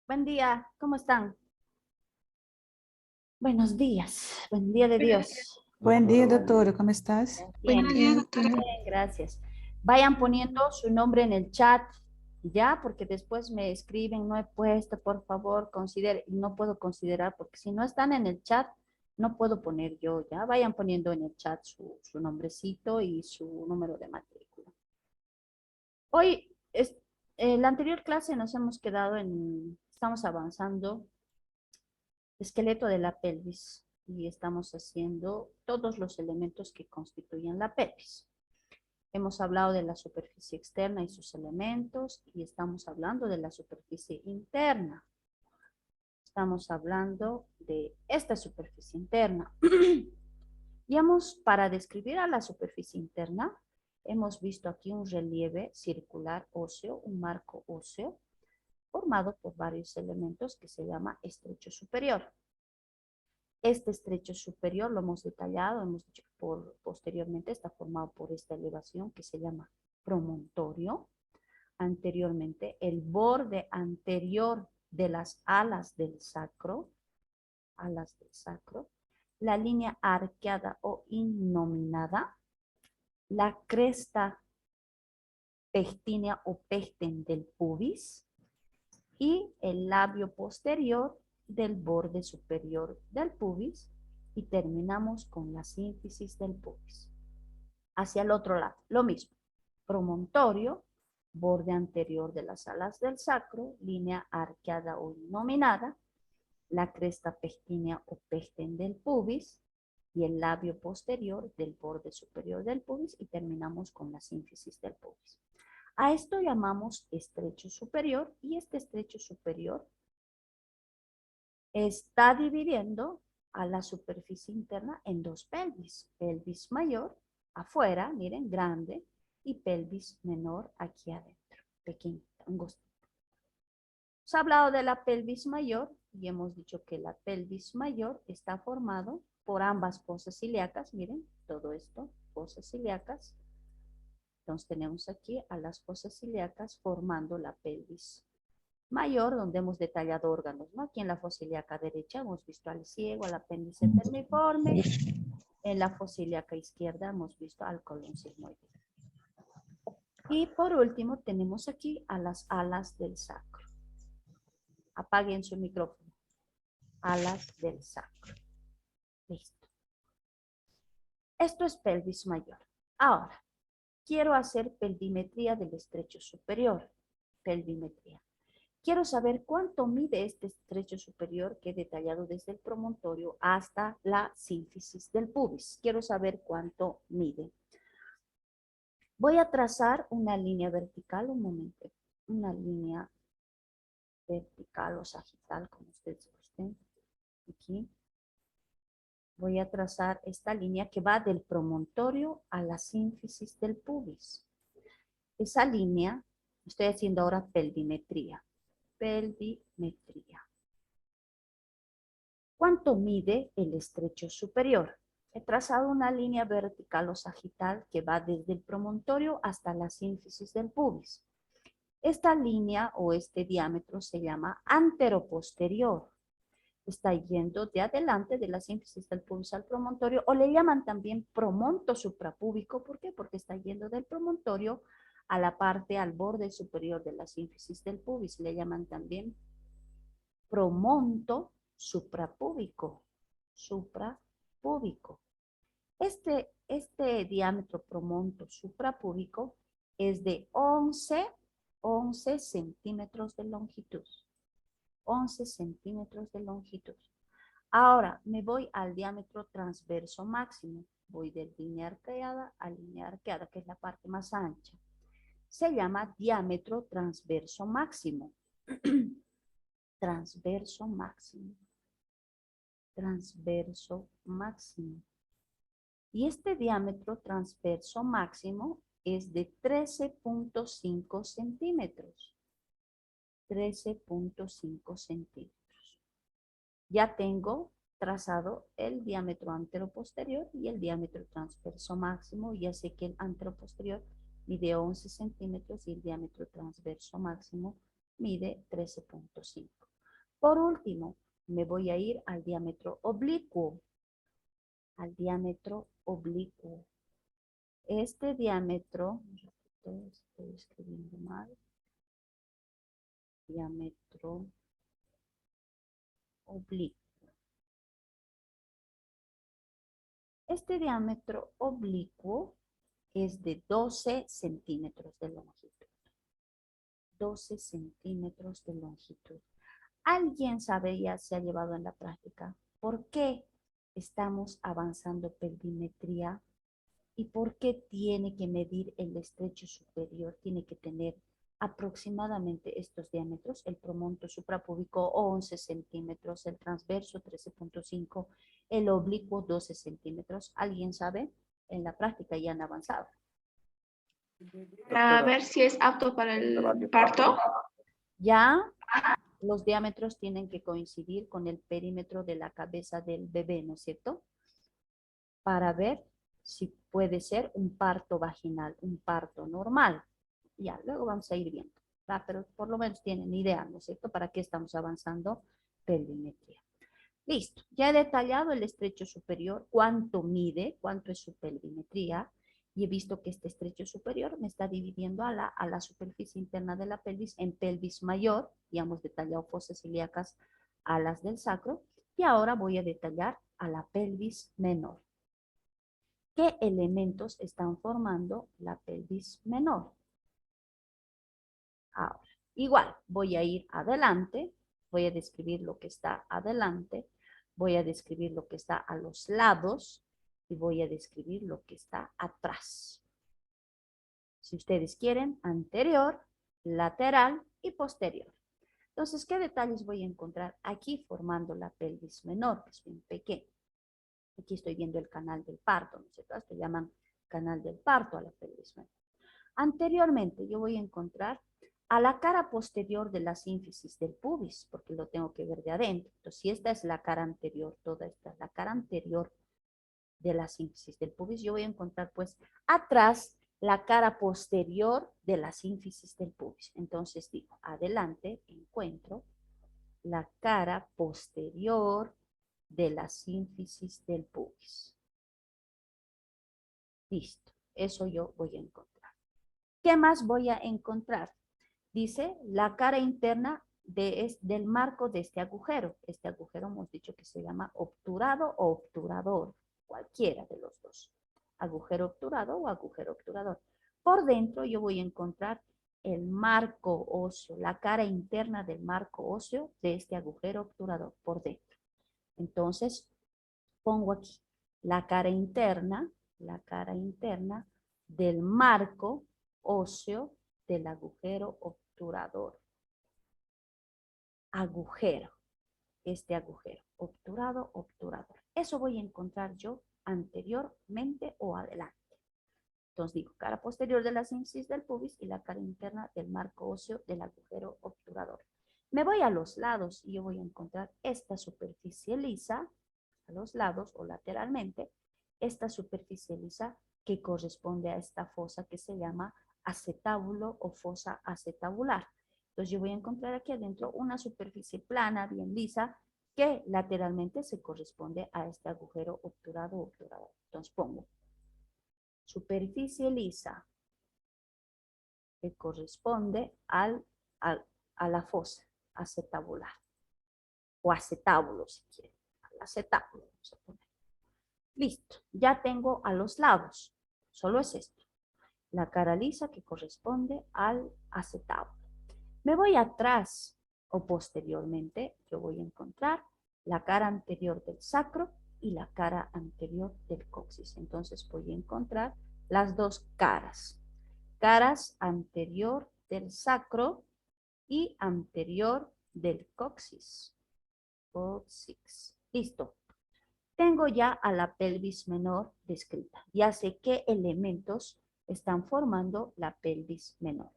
Buen día, ¿cómo están? Buenos días, buen día de Dios. Buen día, doctora, ¿cómo estás? Bien, bien, gracias. Vayan poniendo su nombre en el chat, ya, porque después me escriben, no he puesto, por favor, considere, y no puedo considerar, porque si no están en el chat, no puedo poner yo, ya. Vayan poniendo en el chat su nombrecito y su número de matrícula. Hoy, en la anterior clase nos hemos quedado estamos avanzando esqueleto de la pelvis y estamos haciendo todos los elementos que constituyen la pelvis. Hemos hablado de la superficie externa y sus elementos y estamos hablando de la superficie interna. Estamos hablando de esta superficie interna. Y para describir a la superficie interna, hemos visto aquí un relieve circular óseo, un marco óseo, formado por varios elementos que se llama estrecho superior. Este estrecho superior lo hemos detallado, hemos dicho que posteriormente está formado por esta elevación que se llama promontorio. Anteriormente, el borde anterior de las alas del sacro, la línea arqueada o innominada, la cresta pectínea o pecten del pubis y el labio posterior del borde superior del pubis y terminamos con la sínfisis del pubis. Hacia el otro lado, lo mismo. Promontorio, borde anterior de las alas del sacro, línea arqueada o nominada, la cresta pectínea o pecten del pubis y el labio posterior del borde superior del pubis y terminamos con la sínfisis del pubis. A esto llamamos estrecho superior y este estrecho superior está dividiendo a la superficie interna en dos pelvis. Pelvis mayor, afuera, miren, grande, y pelvis menor aquí adentro, pequeñita, angostita. Hemos hablado de la pelvis mayor y hemos dicho que la pelvis mayor está formado por ambas fosas ilíacas, miren, todo esto, fosas ilíacas. Entonces tenemos aquí a las fosas ilíacas formando la pelvis mayor, donde hemos detallado órganos, ¿no? Aquí en la fosa ilíaca derecha hemos visto al ciego, al apéndice perniforme. En la fosa ilíaca izquierda hemos visto al colon sigmoide. Y por último tenemos aquí a las alas del sacro. Apaguen su micrófono. Alas del sacro. Listo. Esto es pelvis mayor. Ahora, quiero hacer pelvimetría del estrecho superior. Pelvimetría. Quiero saber cuánto mide este estrecho superior que he detallado desde el promontorio hasta la sínfisis del pubis. Quiero saber cuánto mide. Voy a trazar una línea vertical, un momento, una línea vertical o sagital, como ustedes gusten. Aquí. Voy a trazar esta línea que va del promontorio a la sínfisis del pubis. Esa línea, estoy haciendo ahora pelvimetría. Pelvimetría. ¿Cuánto mide el estrecho superior? He trazado una línea vertical o sagital que va desde el promontorio hasta la sínfisis del pubis. Esta línea o este diámetro se llama anteroposterior. Está yendo de adelante de la sínfisis del pubis al promontorio o le llaman también promonto suprapúbico. ¿Por qué? Porque está yendo del promontorio a la parte, al borde superior de la sínfisis del pubis. Le llaman también promonto suprapúbico. Suprapúbico. Este diámetro promonto suprapúbico es de 11 centímetros de longitud. 11 centímetros de longitud. Ahora me voy al diámetro transverso máximo. Voy de línea arqueada a línea arqueada, que es la parte más ancha. Se llama diámetro transverso máximo. Transverso máximo. Transverso máximo. Y este diámetro transverso máximo es de 13.5 centímetros. 13.5 centímetros. Ya tengo trazado el diámetro anteroposterior y el diámetro transverso máximo. Ya sé que el anteroposterior mide 11 centímetros y el diámetro transverso máximo mide 13.5. Por último, me voy a ir al diámetro oblicuo. Al diámetro oblicuo. Este diámetro, estoy escribiendo mal, diámetro oblicuo. Este diámetro oblicuo es de 12 centímetros de longitud. 12 centímetros de longitud. ¿Alguien sabe, ya se ha llevado en la práctica, por qué estamos avanzando pelvimetría y por qué tiene que medir el estrecho superior? Tiene que tener aproximadamente estos diámetros: el promonto suprapúbico 11 centímetros, el transverso 13,5, el oblicuo 12 centímetros. ¿Alguien sabe? En la práctica ya han avanzado. A ver si es apto para el parto. Ya los diámetros tienen que coincidir con el perímetro de la cabeza del bebé, ¿no es cierto? Para ver si puede ser un parto vaginal, un parto normal. Ya, luego vamos a ir viendo, ¿verdad? Pero por lo menos tienen idea, ¿no es cierto? ¿Para qué estamos avanzando pelvimetría? Listo, ya he detallado el estrecho superior, cuánto mide, cuánto es su pelvimetría, y he visto que este estrecho superior me está dividiendo a la superficie interna de la pelvis en pelvis mayor, ya hemos detallado fosas ilíacas, alas del sacro, y ahora voy a detallar a la pelvis menor. ¿Qué elementos están formando la pelvis menor? Ahora, igual, voy a ir adelante, voy a describir lo que está adelante, voy a describir lo que está a los lados y voy a describir lo que está atrás. Si ustedes quieren, anterior, lateral y posterior. Entonces, ¿qué detalles voy a encontrar aquí formando la pelvis menor, que es bien pequeña? Aquí estoy viendo el canal del parto, ¿no es cierto? Esto llaman canal del parto a la pelvis menor. Anteriormente, yo voy a encontrar a la cara posterior de la sínfisis del pubis, porque lo tengo que ver de adentro. Entonces, si esta es la cara anterior, toda esta es la cara anterior de la sínfisis del pubis, yo voy a encontrar pues atrás la cara posterior de la sínfisis del pubis. Entonces digo, adelante encuentro la cara posterior de la sínfisis del pubis. Listo, eso yo voy a encontrar. ¿Qué más voy a encontrar? Dice la cara interna del marco de este agujero. Este agujero hemos dicho que se llama obturado o obturador, cualquiera de los dos. Agujero obturado o agujero obturador. Por dentro yo voy a encontrar el marco óseo, la cara interna del marco óseo de este agujero obturador por dentro. Entonces, pongo aquí la cara interna del marco óseo del agujero obturador. Agujero, este agujero, obturado, obturador. Eso voy a encontrar yo anteriormente o adelante. Entonces digo, cara posterior de la sínfisis del pubis y la cara interna del marco óseo del agujero obturador. Me voy a los lados y yo voy a encontrar esta superficie lisa, a los lados o lateralmente, esta superficie lisa que corresponde a esta fosa que se llama acetábulo o fosa acetabular. Entonces yo voy a encontrar aquí adentro una superficie plana, bien lisa, que lateralmente se corresponde a este agujero obturado o obturador. Entonces pongo superficie lisa que corresponde a la fosa acetabular o acetábulo si quieren, al acetábulo. Vamos a poner. Listo, ya tengo a los lados, solo es esto, la cara lisa que corresponde al acetábulo. Me voy atrás o posteriormente, yo voy a encontrar la cara anterior del sacro y la cara anterior del coxis. Entonces voy a encontrar las dos caras. Caras anterior del sacro y anterior del coxis. Coxis. Listo. Tengo ya a la pelvis menor descrita. Ya sé qué elementos están formando la pelvis menor.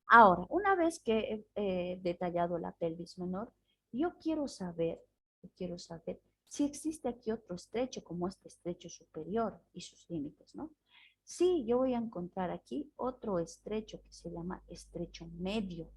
Ahora, una vez que he detallado la pelvis menor, yo quiero saber si existe aquí otro estrecho como este estrecho superior y sus límites, ¿no? Sí, yo voy a encontrar aquí otro estrecho que se llama estrecho medio,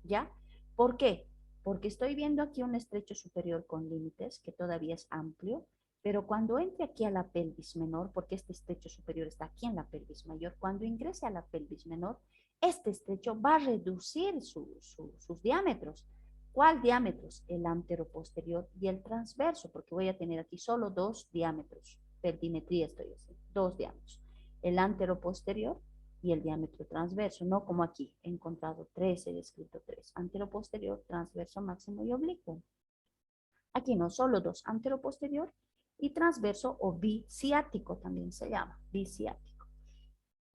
¿ya? ¿Por qué? porque estoy viendo aquí un estrecho superior con límites, que todavía es amplio, pero cuando entre aquí a la pelvis menor, porque este estrecho superior está aquí en la pelvis mayor, cuando ingrese a la pelvis menor, este estrecho va a reducir sus diámetros. ¿Cuál diámetros? El anteroposterior y el transverso, porque voy a tener aquí solo dos diámetros. Pelvimetría estoy haciendo, dos diámetros. El anteroposterior y el diámetro transverso, no como aquí, he encontrado tres, he descrito tres. Anteroposterior, transverso, máximo y oblicuo. Aquí no, solo dos, anteroposterior y transverso o biciático también se llama, biciático.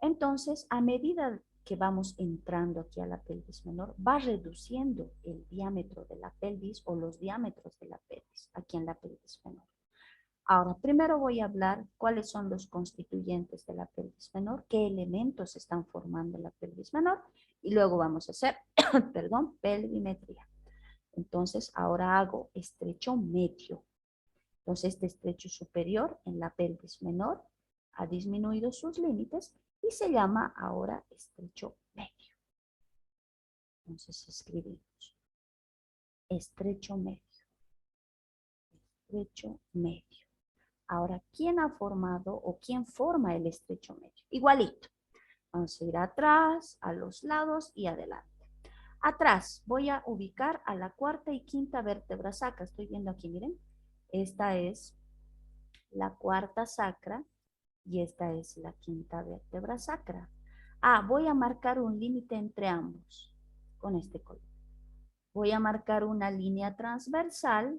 Entonces, a medida que vamos entrando aquí a la pelvis menor, va reduciendo el diámetro de la pelvis o los diámetros de la pelvis, aquí en la pelvis menor. Ahora, primero voy a hablar cuáles son los constituyentes de la pelvis menor, qué elementos están formando la pelvis menor, y luego vamos a hacer, perdón, pelvimetría. Entonces, ahora hago estrecho medio. Entonces, este estrecho superior en la pelvis menor ha disminuido sus límites y se llama ahora estrecho medio. Entonces, escribimos estrecho medio, estrecho medio. Ahora, ¿quién ha formado o quién forma el estrecho medio? Igualito. Vamos a ir atrás, a los lados y adelante. Atrás voy a ubicar a la cuarta y quinta vértebra sacra. Estoy viendo aquí, miren. Esta es la cuarta sacra y esta es la quinta vértebra sacra. Voy a marcar un límite entre ambos con este color. Voy a marcar una línea transversal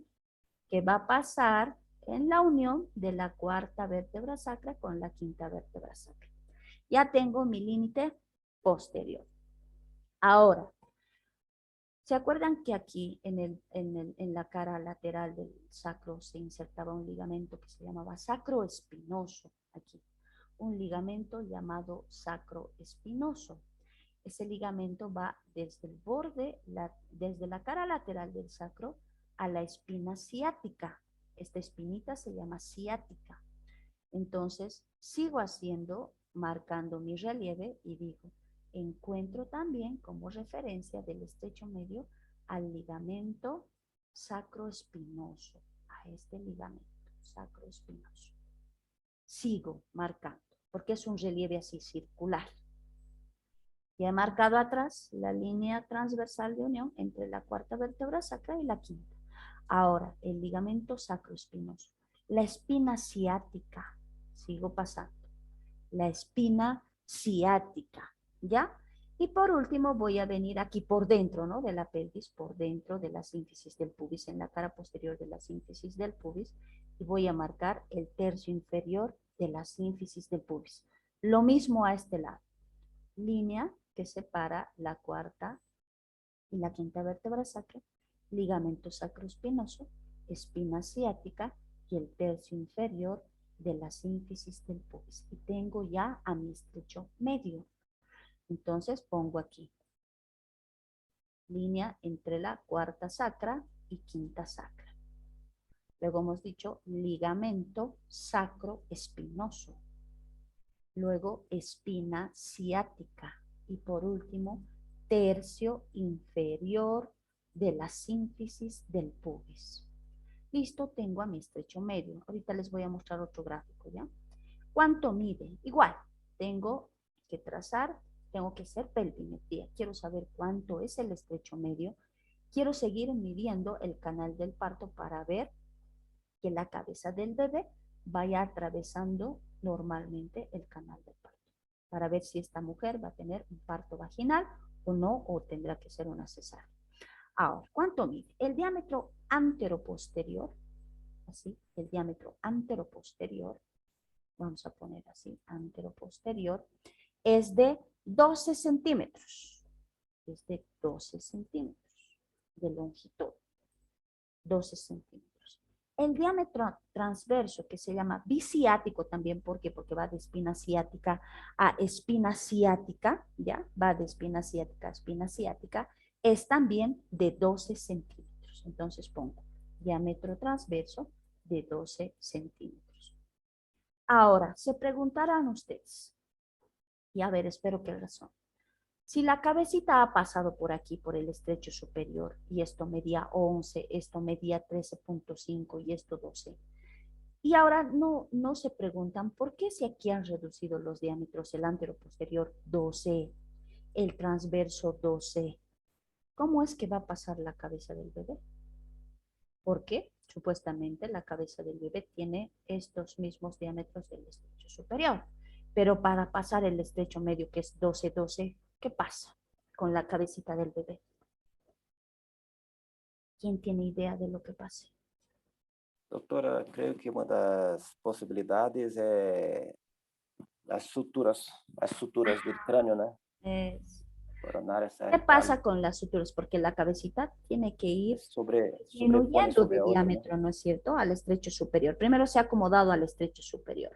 que va a pasar en la unión de la cuarta vértebra sacra con la quinta vértebra sacra. Ya tengo mi límite posterior. Ahora, ¿se acuerdan que aquí en la cara lateral del sacro se insertaba un ligamento que se llamaba sacro espinoso? Aquí, un ligamento llamado sacro espinoso. Ese ligamento va desde el borde, desde la cara lateral del sacro a la espina ciática. Esta espinita se llama ciática. Entonces, sigo haciendo, marcando mi relieve y digo, encuentro también como referencia del estrecho medio al ligamento sacroespinoso, a este ligamento sacroespinoso. Sigo marcando, porque es un relieve así circular. Ya he marcado atrás la línea transversal de unión entre la cuarta vértebra sacra y la quinta. Ahora, el ligamento sacroespinoso. La espina ciática. Sigo pasando. La espina ciática, ¿ya? Y por último voy a venir aquí por dentro, ¿no? De la pelvis, por dentro de la sínfisis del pubis, en la cara posterior de la sínfisis del pubis, y voy a marcar el tercio inferior de la sínfisis del pubis. Lo mismo a este lado. Línea que separa la cuarta y la quinta vértebra sacra, ligamento sacroespinoso, espina ciática y el tercio inferior de la sínfisis del pubis. Y tengo ya a mi estrecho medio. Entonces pongo aquí línea entre la cuarta sacra y quinta sacra. Luego hemos dicho ligamento sacroespinoso. Luego espina ciática. Y por último, tercio inferior de la sínfisis del pubis. Listo, tengo a mi estrecho medio. Ahorita les voy a mostrar otro gráfico, ¿ya? ¿Cuánto mide? Igual, tengo que trazar, tengo que hacer pelvimetría. Quiero saber cuánto es el estrecho medio. Quiero seguir midiendo el canal del parto para ver que la cabeza del bebé vaya atravesando normalmente el canal del parto. Para ver si esta mujer va a tener un parto vaginal o no, o tendrá que ser una cesárea. Ahora, ¿cuánto mide? El diámetro anteroposterior, así, el diámetro anteroposterior, vamos a poner así, anteroposterior, es de 12 centímetros. Es de 12 centímetros de longitud. 12 centímetros. El diámetro transverso, que se llama biciático también, ¿por qué? Porque va de espina ciática a espina ciática, ¿ya? Va de espina ciática a espina ciática, es también de 12 centímetros. Entonces pongo diámetro transverso de 12 centímetros. Ahora, se preguntarán ustedes, y a ver, espero que razón. Si la cabecita ha pasado por aquí, por el estrecho superior, y esto medía 11, esto medía 13.5 y esto 12. Y ahora no se preguntan por qué si aquí han reducido los diámetros, el anteroposterior 12, el transverso 12. ¿Cómo es que va a pasar la cabeza del bebé? Porque supuestamente la cabeza del bebé tiene estos mismos diámetros del estrecho superior. Pero para pasar el estrecho medio, que es 12-12, ¿qué pasa con la cabecita del bebé? ¿Quién tiene idea de lo que pase? Doutora, creio que uma das possibilidades é as suturas do crânio, né? Es, Coronária ¿Qué pasa cervical, con las suturas? Porque la cabecita tiene que ir sobrepone disminuyendo sobre de a outra, né? diámetro, ¿no es cierto? Al estrecho superior. Primero se ha acomodado al estrecho superior.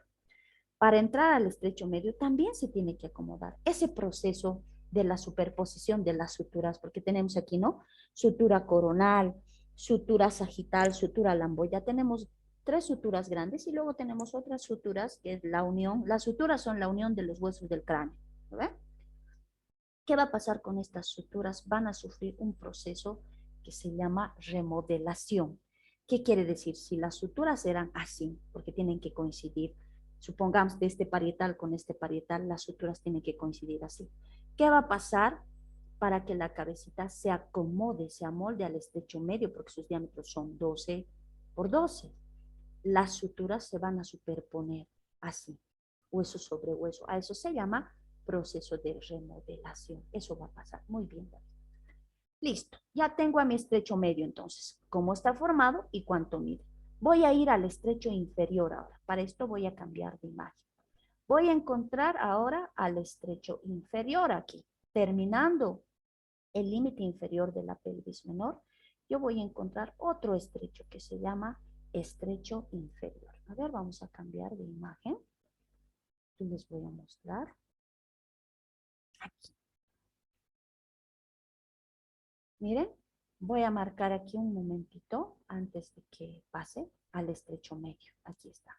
Para entrar al estrecho medio también se tiene que acomodar. Ese proceso de la superposición de las suturas, porque tenemos aquí, ¿no? Sutura coronal, sutura sagital, sutura lamboide. Ya tenemos 3 suturas grandes y luego tenemos otras suturas que es la unión. Las suturas son la unión de los huesos del cráneo. ¿Ven? ¿Qué va a pasar con estas suturas? Van a sufrir un proceso que se llama remodelación. ¿Qué quiere decir? Si las suturas eran así, porque tienen que coincidir, supongamos de este parietal con este parietal, las suturas tienen que coincidir así. ¿Qué va a pasar para que la cabecita se acomode, se amolde al estrecho medio, porque sus diámetros son 12 por 12? Las suturas se van a superponer así, hueso sobre hueso. A eso se llama proceso de remodelación. Eso va a pasar. Muy bien, David. Listo, ya tengo a mi estrecho medio entonces. ¿Cómo está formado y cuánto mide? Voy a ir al estrecho inferior ahora. Para esto voy a cambiar de imagen. Voy a encontrar ahora al estrecho inferior aquí. Terminando el límite inferior de la pelvis menor, yo voy a encontrar otro estrecho que se llama estrecho inferior. A ver, vamos a cambiar de imagen. Y les voy a mostrar. Aquí. Miren, voy a marcar aquí un momentito antes de que pase al estrecho medio. Aquí está.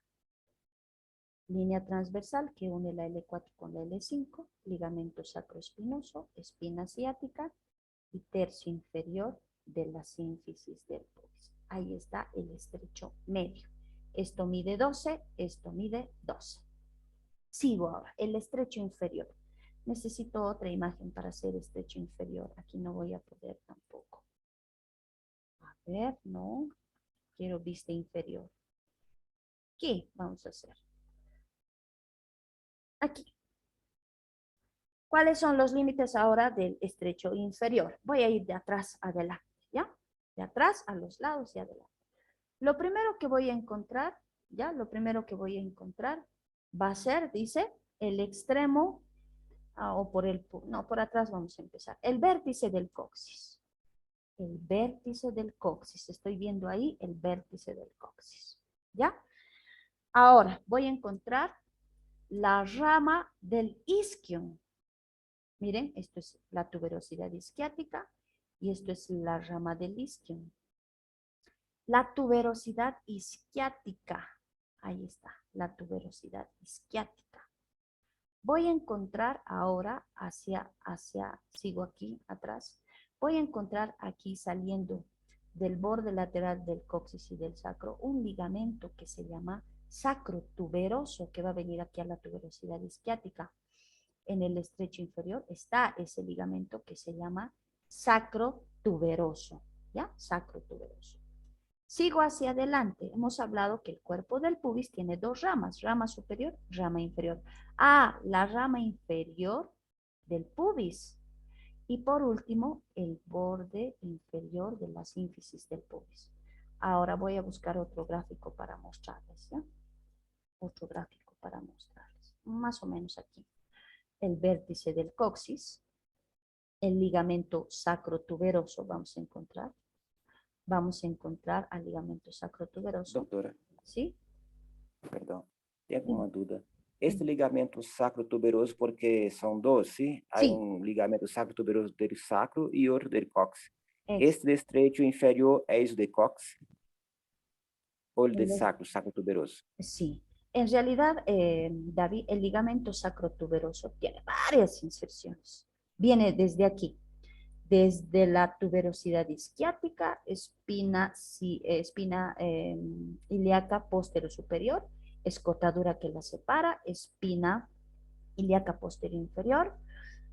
Línea transversal que une la L4 con la L5, ligamento sacroespinoso, espina ciática y tercio inferior de la sínfisis del pubis. Ahí está el estrecho medio. Esto mide 12, esto mide 12. Sigo ahora, el estrecho inferior. Necesito otra imagen para hacer estrecho inferior. Aquí no voy a poder tampoco. A ver, no. Quiero vista inferior. ¿Qué vamos a hacer? Aquí. ¿Cuáles son los límites ahora del estrecho inferior? Voy a ir de atrás a adelante, ¿ya? De atrás a los lados y adelante. Lo primero que voy a encontrar, ¿ya? Lo primero que voy a encontrar va a ser, dice, el extremo, o por el, no, por atrás vamos a empezar. El vértice del coxis. El vértice del coxis. Estoy viendo ahí el vértice del coxis, ¿ya? Ahora voy a encontrar la rama del isquion. Miren, esto es la tuberosidad isquiática y esto es la rama del isquion. La tuberosidad isquiática, ahí está, la tuberosidad isquiática. Voy a encontrar ahora sigo aquí atrás, voy a encontrar aquí saliendo del borde lateral del coxis y del sacro un ligamento que se llama sacrotuberoso, que va a venir aquí a la tuberosidad isquiática. En el estrecho inferior está ese ligamento que se llama sacrotuberoso, ¿ya? Sacrotuberoso. Sigo hacia adelante. Hemos hablado que el cuerpo del pubis tiene 2 ramas, rama superior, rama inferior. La rama inferior del pubis. Y por último, el borde inferior de la sínfisis del pubis. Ahora voy a buscar otro gráfico para mostrarles, ¿ya? Otro gráfico para mostrarles. Más o menos aquí. El vértice del coxis, el ligamento sacrotuberoso vamos a encontrar. Vamos a encontrar al ligamento sacrotuberoso. Doutora, ¿Sí? perdão, tem alguma dúvida? Este ligamento sacrotuberoso, porque são dois, sim? Há Sí. ligamento sacrotuberoso del sacro e outro del cox. Es- Este estreito inferior é isso de cox? Ou de El- sacrotuberoso? Sí. En realidad, David, el ligamento sacrotuberoso tiene varias inserciones. Viene desde aquí, desde la tuberosidad isquiática, espina ilíaca posterior superior, escotadura que la separa, espina ilíaca posterior inferior,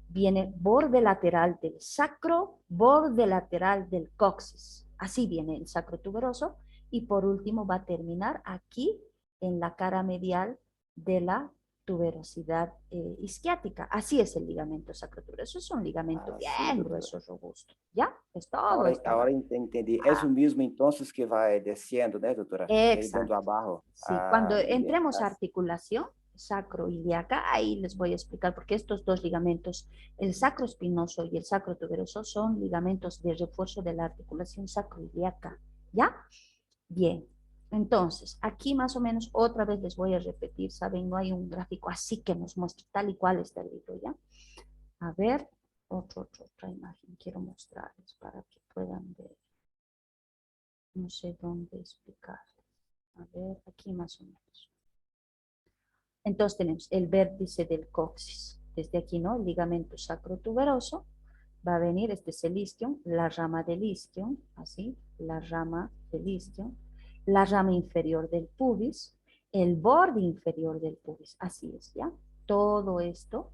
viene borde lateral del sacro, borde lateral del coxis. Así viene el sacro tuberoso y por último va a terminar aquí en la cara medial de la tuberosidad isquiática. Así es el ligamento sacrotuberoso. Es un ligamento Sí, bien doctora. grueso, robusto. ¿Ya? Es todo Ahora, esto. ahora entendí. Es o mesmo entonces que va desciendo, ¿no, doctora? Dando Exacto. abajo. Sí, cuando Muy bien. entremos a articulación sacroiliaca, ahí les voy a explicar porque estos dos ligamentos, el sacroespinoso y el sacrotuberoso, son ligamentos de refuerzo de la articulación sacroiliaca. ¿Ya? Bien. Entonces, aquí más o menos otra vez les voy a repetir, ¿saben? No hay un gráfico así que nos muestre tal y cual está el libro, ¿ya? A ver, otra imagen quiero mostrarles para que puedan ver. No sé dónde explicar. A ver, aquí más o menos. Entonces tenemos el vértice del coxis. Desde aquí, ¿no? El ligamento sacrotuberoso. Va a venir, este es el isquion, la rama del isquion, así, la rama del isquion, la rama inferior del pubis, el borde inferior del pubis, así es, ¿ya? Todo esto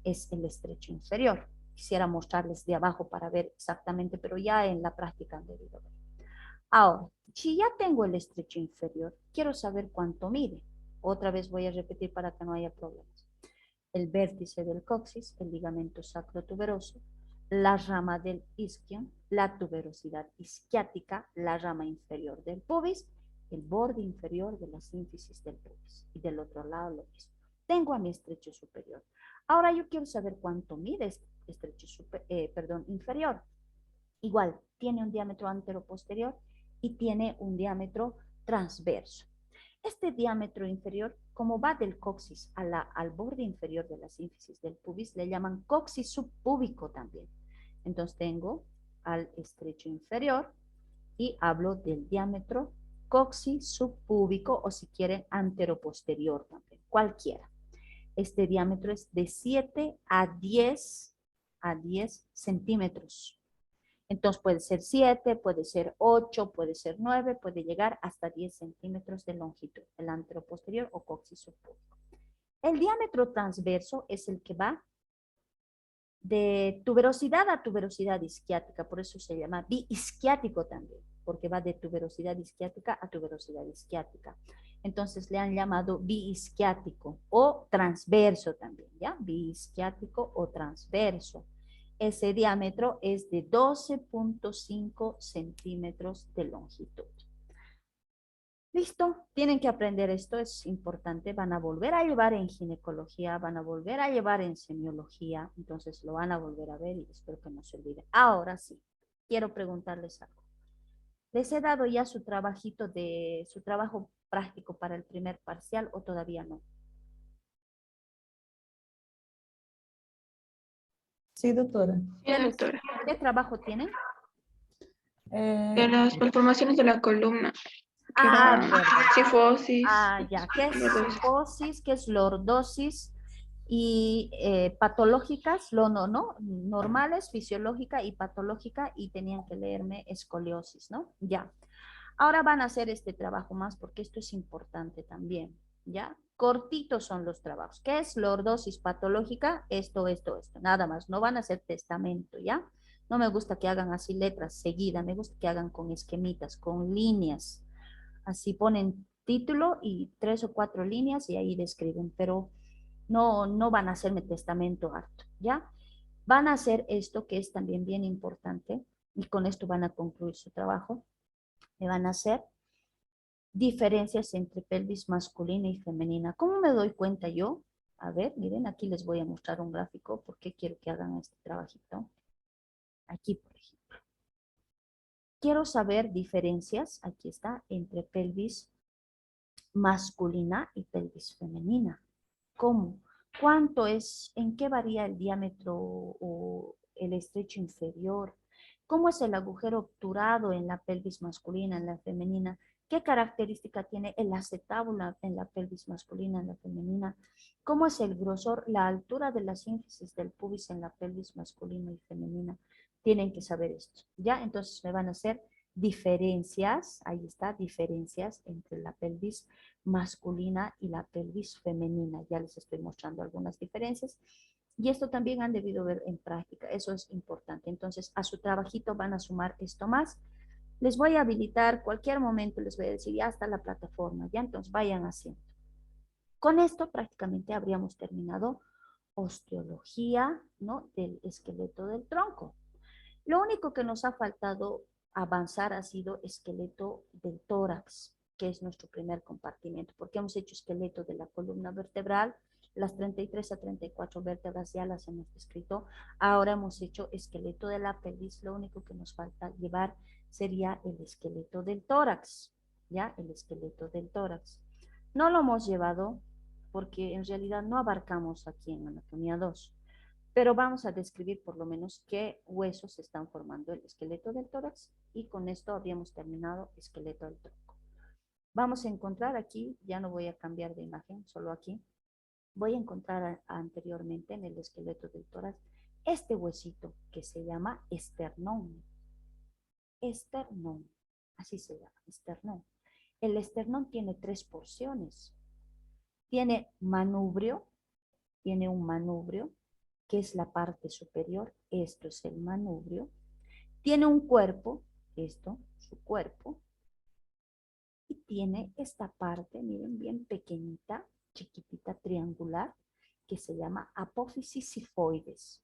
es el estrecho inferior. Quisiera mostrarles de abajo para ver exactamente, pero ya en la práctica han debido ver. Ahora, si ya tengo el estrecho inferior, quiero saber cuánto mide. Otra vez voy a repetir para que no haya problemas. El vértice del coxis, el ligamento sacrotuberoso, la rama del isquion, la tuberosidad isquiática, la rama inferior del pubis, el borde inferior de la sínfisis del pubis. Y del otro lado lo mismo. Tengo a mi estrecho superior. Ahora yo quiero saber cuánto mide este estrecho inferior. Igual, tiene un diámetro anteroposterior y tiene un diámetro transverso. Este diámetro inferior, como va del coxis al borde inferior de la sínfisis del pubis, le llaman coxis subpúbico también. Entonces tengo al estrecho inferior y hablo del diámetro coxis subpúbico o si quieren anteroposterior también, cualquiera. Este diámetro es de 7 a 10 centímetros. Entonces puede ser 7, puede ser 8, puede ser 9, puede llegar hasta 10 centímetros de longitud, el anteroposterior o coxis subpúbico. El diámetro transverso es el que va de tuberosidad a tuberosidad isquiática, por eso se llama biisquiático también, porque va de tuberosidad isquiática a tuberosidad isquiática. Entonces le han llamado biisquiático o transverso también, ¿ya? Biisquiático o transverso. Ese diámetro es de 12.5 centímetros de longitud. Listo, tienen que aprender esto, es importante. Van a volver a llevar en ginecología, van a volver a llevar en semiología, entonces lo van a volver a ver y espero que no se olviden. Ahora sí, quiero preguntarles algo. ¿Les he dado ya su trabajito su trabajo práctico para el primer parcial o todavía no? Sí, doctora. Sí, doctora. ¿Qué trabajo tienen? De las malformaciones de la columna, que Ah, era verdad. cifosis. Ya, ¿qué es lordosis. cifosis? ¿Qué es lordosis? Y patológicas, no, normales, fisiológica y patológica, y tenían que leerme escoliosis, ¿no? Ya. Ahora van a hacer este trabajo más porque esto es importante también, ¿ya? Cortitos son los trabajos. ¿Qué es lordosis patológica? Esto, nada más. No van a hacer testamento, ¿ya? No me gusta que hagan así letras seguidas, me gusta que hagan con esquemitas, con líneas. Así ponen título y 3 o 4 líneas y ahí describen, pero no van a hacerme testamento harto, ¿ya? Van a hacer esto que es también bien importante y con esto van a concluir su trabajo. Me van a hacer diferencias entre pelvis masculina y femenina. ¿Cómo me doy cuenta yo? A ver, miren, aquí les voy a mostrar un gráfico porque quiero que hagan este trabajito. Aquí, por ejemplo. Quiero saber diferencias, aquí está, entre pelvis masculina y pelvis femenina. ¿Cómo? ¿Cuánto es? ¿En qué varía el diámetro o el estrecho inferior? ¿Cómo es el agujero obturado en la pelvis masculina, en la femenina? ¿Qué característica tiene el acetábulo en la pelvis masculina, en la femenina? ¿Cómo es el grosor, la altura de la sínfisis del pubis en la pelvis masculina y femenina? Tienen que saber esto, ¿ya? Entonces me van a hacer diferencias, ahí está, diferencias entre la pelvis masculina y la pelvis femenina. Ya les estoy mostrando algunas diferencias. Y esto también han debido ver en práctica, eso es importante. Entonces, a su trabajito van a sumar esto más. Les voy a habilitar cualquier momento, les voy a decir, ya está la plataforma, ya entonces vayan haciendo. Con esto prácticamente habríamos terminado osteología, ¿no? Del esqueleto del tronco. Lo único que nos ha faltado avanzar ha sido esqueleto del tórax, que es nuestro primer compartimiento, porque hemos hecho esqueleto de la columna vertebral, las 33 a 34 vértebras ya las hemos descrito, ahora hemos hecho esqueleto de la pelvis, lo único que nos falta llevar sería el esqueleto del tórax, ¿ya? El esqueleto del tórax. No lo hemos llevado porque en realidad no abarcamos aquí en anatomía 2, pero vamos a describir por lo menos qué huesos están formando el esqueleto del tórax y con esto habríamos terminado esqueleto del tronco. Vamos a encontrar aquí, ya no voy a cambiar de imagen, solo aquí, voy a encontrar anteriormente en el esqueleto del tórax este huesito que se llama esternón. Esternón, así se llama, esternón. El esternón tiene 3 porciones. Tiene manubrio, tiene un manubrio, que es la parte superior, esto es el manubrio. Tiene un cuerpo, esto, su cuerpo, y tiene esta parte, miren, bien pequeñita, chiquitita, triangular, que se llama apófisis sifoides.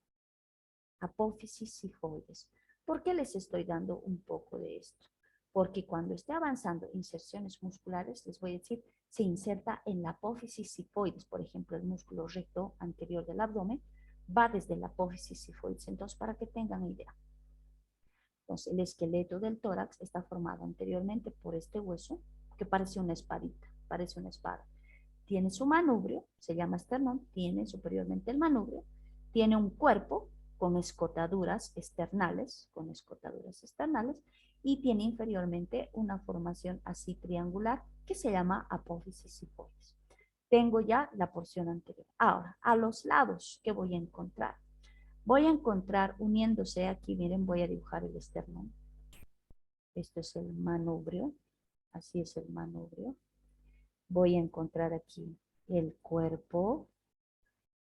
Apófisis sifoides. ¿Por qué les estoy dando un poco de esto? Porque cuando esté avanzando inserciones musculares, les voy a decir, se inserta en la apófisis sifoides, por ejemplo, el músculo recto anterior del abdomen, va desde la apófisis sifoides. Entonces, para que tengan idea. Entonces, el esqueleto del tórax está formado anteriormente por este hueso, que parece una espadita, parece una espada. Tiene su manubrio, se llama esternón, tiene superiormente el manubrio, tiene un cuerpo con escotaduras externales, y tiene inferiormente una formación así triangular que se llama apófisis sifoides. Tengo ya la porción anterior. Ahora, a los lados, ¿qué voy a encontrar? Voy a encontrar uniéndose aquí, miren, voy a dibujar el esternón. Esto es el manubrio, así es el manubrio. Voy a encontrar aquí el cuerpo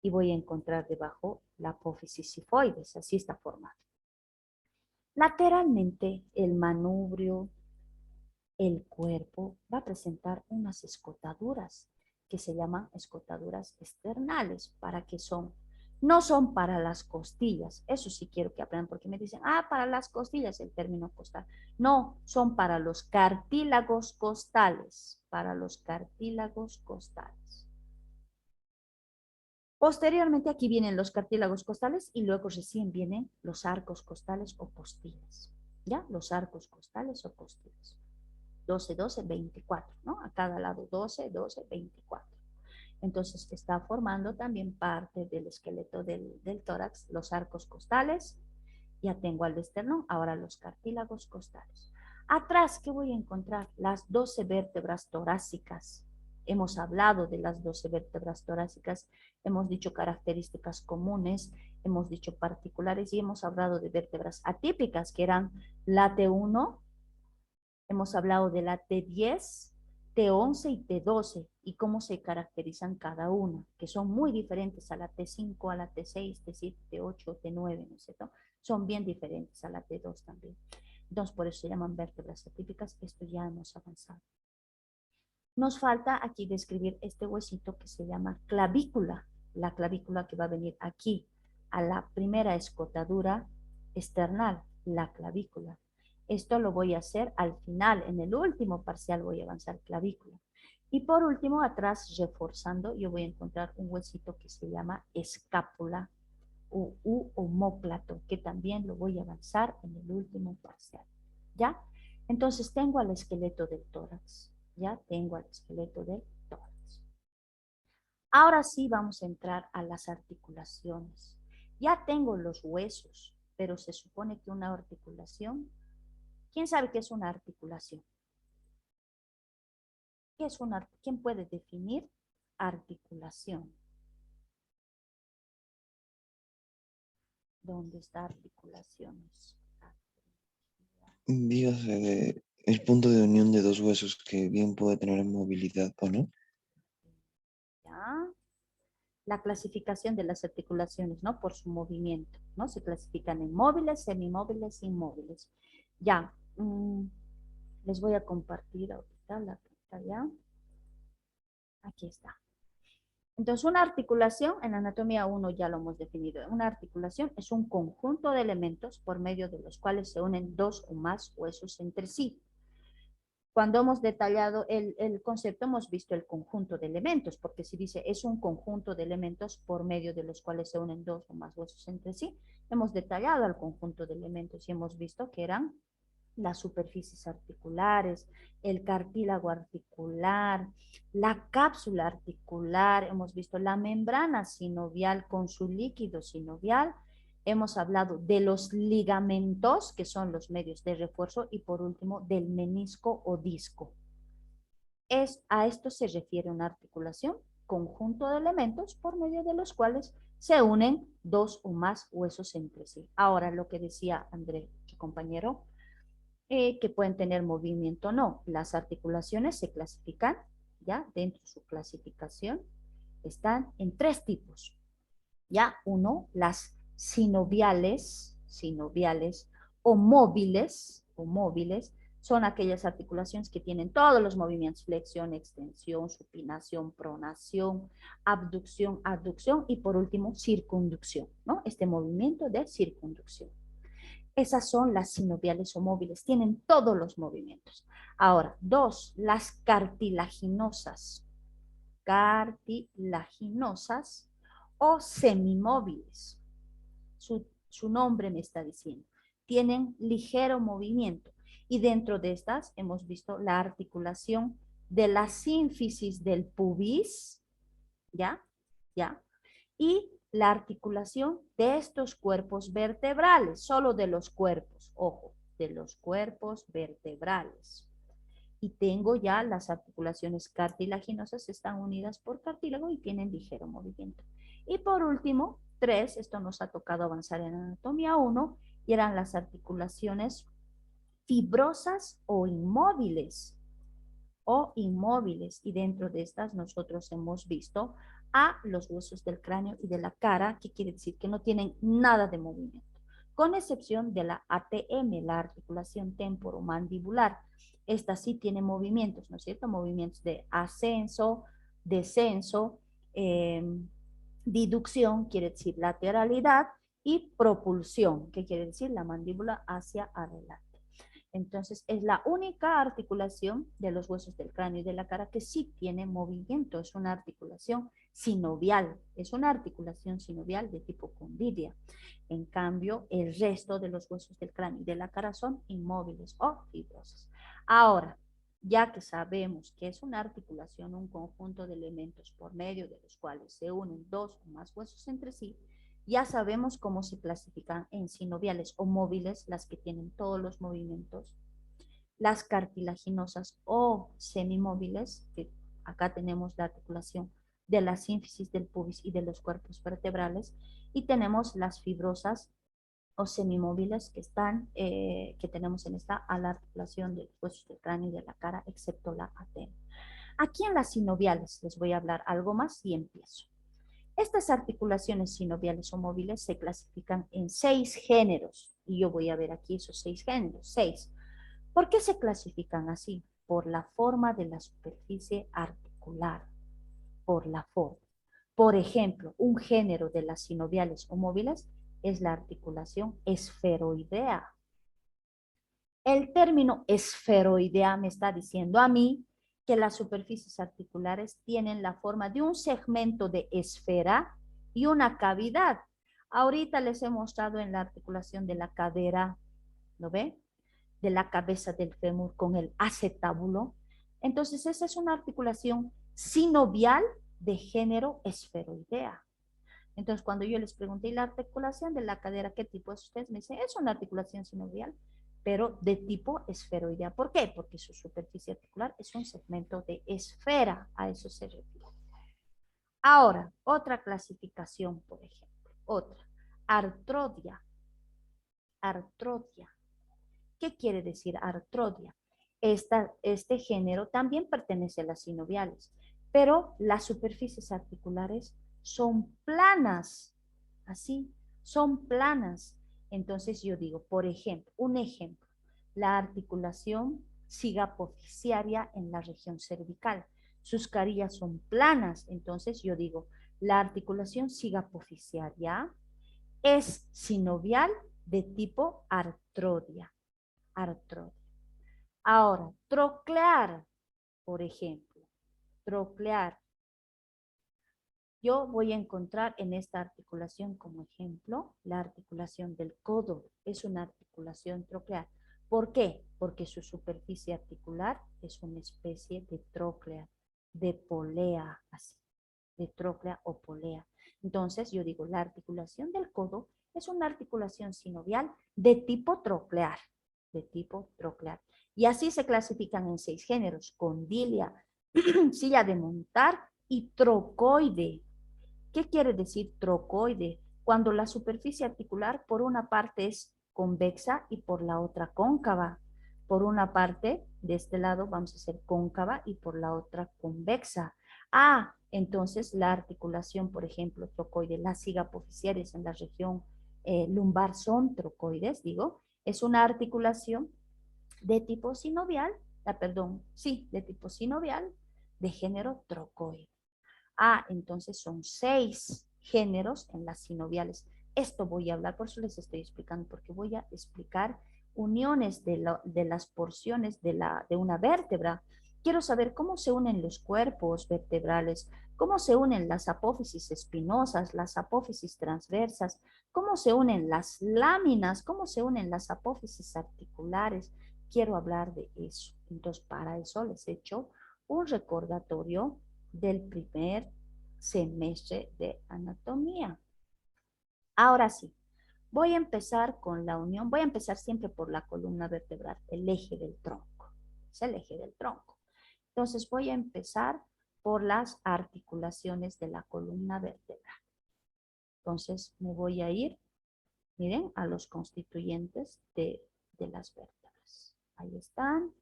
y voy a encontrar debajo la apófisis sifoides, así está formado. Lateralmente, el manubrio, el cuerpo va a presentar unas escotaduras que se llaman escotaduras externales. ¿Para qué son? No son para las costillas, eso sí quiero que aprendan porque me dicen, para las costillas el término costal. No, son para los cartílagos costales, para los cartílagos costales. Posteriormente aquí vienen los cartílagos costales y luego recién vienen los arcos costales o costillas, ¿ya? Los arcos costales o costillas. 12, 12, 24, ¿no? A cada lado 12, 12, 24. Entonces está formando también parte del esqueleto del tórax, los arcos costales, ya tengo al esternón, ahora los cartílagos costales. Atrás, ¿qué voy a encontrar? Las 12 vértebras torácicas. Hemos hablado de las 12 vértebras torácicas, hemos dicho características comunes, hemos dicho particulares y hemos hablado de vértebras atípicas, que eran la T1, hemos hablado de la T10, T11 y T12 y cómo se caracterizan cada una, que son muy diferentes a la T5, a la T6, T7, T8, T9, ¿no es cierto? Son bien diferentes a la T2 también. Entonces, por eso se llaman vértebras atípicas. Esto ya hemos avanzado. Nos falta aquí describir este huesito que se llama clavícula. La clavícula que va a venir aquí, a la primera escotadura external, la clavícula. Esto lo voy a hacer al final, en el último parcial voy a avanzar clavícula. Y por último, atrás, reforzando, yo voy a encontrar un huesito que se llama escápula u omóplato, que también lo voy a avanzar en el último parcial. ¿Ya? Entonces tengo al esqueleto del tórax. Ya tengo al esqueleto del tórax. Ahora sí vamos a entrar a las articulaciones. Ya tengo los huesos, pero se supone que una articulación, ¿quién sabe qué es una articulación? ¿Qué es ¿Quién puede definir articulación? ¿Dónde está articulaciones? Dígase de el punto de unión de dos huesos que bien puede tener movilidad o no. ¿Ya? La clasificación de las articulaciones, ¿no? Por su movimiento, ¿no? Se clasifican en móviles, semimóviles, inmóviles. Ya, les voy a compartir ahorita la pantalla. Aquí está. Entonces, una articulación, en anatomía 1 ya lo hemos definido. Una articulación es un conjunto de elementos por medio de los cuales se unen dos o más huesos entre sí. Cuando hemos detallado el concepto, hemos visto el conjunto de elementos, porque si dice es un conjunto de elementos por medio de los cuales se unen dos o más huesos entre sí, hemos detallado el conjunto de elementos y hemos visto que eran las superficies articulares, el cartílago articular, la cápsula articular, hemos visto la membrana sinovial con su líquido sinovial, hemos hablado de los ligamentos, que son los medios de refuerzo, y por último del menisco o disco. A esto se refiere una articulación, conjunto de elementos por medio de los cuales se unen dos o más huesos entre sí. Ahora, lo que decía André, su compañero, que pueden tener movimiento o no. Las articulaciones se clasifican, ya, dentro de su clasificación, están en tres tipos. Ya, uno, las sinoviales o móviles, son aquellas articulaciones que tienen todos los movimientos, flexión, extensión, supinación, pronación, abducción, aducción y por último circunducción, ¿no? Este movimiento de circunducción. Esas son las sinoviales o móviles, tienen todos los movimientos. Ahora, dos, las cartilaginosas o semimóviles. Su nombre me está diciendo. Tienen ligero movimiento. Y dentro de estas hemos visto la articulación de la sínfisis del pubis, ¿ya? Y la articulación de estos cuerpos vertebrales, solo de los cuerpos, ojo, de los cuerpos vertebrales. Y tengo ya las articulaciones cartilaginosas, están unidas por cartílago y tienen ligero movimiento. Y por último, tres, esto nos ha tocado avanzar en anatomía 1, y eran las articulaciones fibrosas o inmóviles. Y dentro de estas nosotros hemos visto a los huesos del cráneo y de la cara, que quiere decir que no tienen nada de movimiento, con excepción de la ATM, la articulación temporomandibular. Esta sí tiene movimientos, ¿no es cierto? Movimientos de ascenso, descenso, diducción, quiere decir lateralidad, y propulsión, que quiere decir la mandíbula hacia adelante. Entonces, es la única articulación de los huesos del cráneo y de la cara que sí tiene movimiento. Es una articulación sinovial. Es una articulación sinovial de tipo condidia. En cambio, el resto de los huesos del cráneo y de la cara son inmóviles o fibrosos. Ahora, ya que sabemos que es una articulación, un conjunto de elementos por medio de los cuales se unen dos o más huesos entre sí, ya sabemos cómo se clasifican en sinoviales o móviles, las que tienen todos los movimientos, las cartilaginosas o semimóviles, que acá tenemos la articulación de la sínfisis del pubis y de los cuerpos vertebrales, y tenemos las fibrosas o semimóviles que tenemos en esta a la articulación de los huesos del cráneo y de la cara, excepto la ATM. Aquí en las sinoviales les voy a hablar algo más y empiezo. Estas articulaciones sinoviales o móviles se clasifican en 6 géneros, y yo voy a ver aquí esos 6 géneros, 6. ¿Por qué se clasifican así? Por la forma de la superficie articular, por la forma. Por ejemplo, un género de las sinoviales o móviles es la articulación esferoidea. El término esferoidea me está diciendo a mí que las superficies articulares tienen la forma de un segmento de esfera y una cavidad. Ahorita les he mostrado en la articulación de la cadera, ¿lo ve? De la cabeza del fémur con el acetábulo. Entonces, esa es una articulación sinovial de género esferoidea. Entonces, cuando yo les pregunté, ¿y la articulación de la cadera qué tipo es? Ustedes me dicen, es una articulación sinovial. pero de tipo esferoidea. ¿Por qué? Porque su superficie articular es un segmento de esfera, a eso se refiere. Ahora, otra clasificación, por ejemplo, otra, artrodia. Artrodia. ¿Qué quiere decir artrodia? Este género también pertenece a las sinoviales, pero las superficies articulares son planas, así, son planas. Entonces yo digo, por ejemplo, un ejemplo, la articulación cigapoficiaria en la región cervical. Sus carillas son planas, entonces yo digo, la articulación cigapoficiaria es sinovial de tipo artrodia. Artrodia. Ahora, troclear, por ejemplo, troclear. Yo voy a encontrar en esta articulación como ejemplo la articulación del codo. Es una articulación troclear. ¿Por qué? Porque su superficie articular es una especie de tróclea, de polea, así, de tróclea o polea. Entonces yo digo, la articulación del codo es una articulación sinovial de tipo troclear, de tipo troclear. Y así se clasifican en 6 géneros: condilia, silla de montar y trocoide. ¿Qué quiere decir trocoide? Cuando la superficie articular por una parte es convexa y por la otra cóncava. Por una parte, de este lado vamos a hacer cóncava y por la otra convexa. Ah, entonces la articulación, por ejemplo, trocoide, las cigapoficiares en la región lumbar son trocoides, digo, es una articulación de tipo sinovial, de tipo sinovial, de género trocoide. Ah, entonces son 6 géneros en las sinoviales. Esto voy a hablar, por eso les estoy explicando, porque voy a explicar uniones de las porciones de una vértebra. Quiero saber cómo se unen los cuerpos vertebrales, cómo se unen las apófisis espinosas, las apófisis transversas, cómo se unen las láminas, cómo se unen las apófisis articulares. Quiero hablar de eso. Entonces, para eso les he hecho un recordatorio del primer semestre de anatomía. Ahora sí, voy a empezar con la unión. Voy a empezar siempre por la columna vertebral, el eje del tronco. Es el eje del tronco. Entonces voy a empezar por las articulaciones de la columna vertebral. Entonces me voy a ir, miren, a los constituyentes de las vértebras. Ahí están.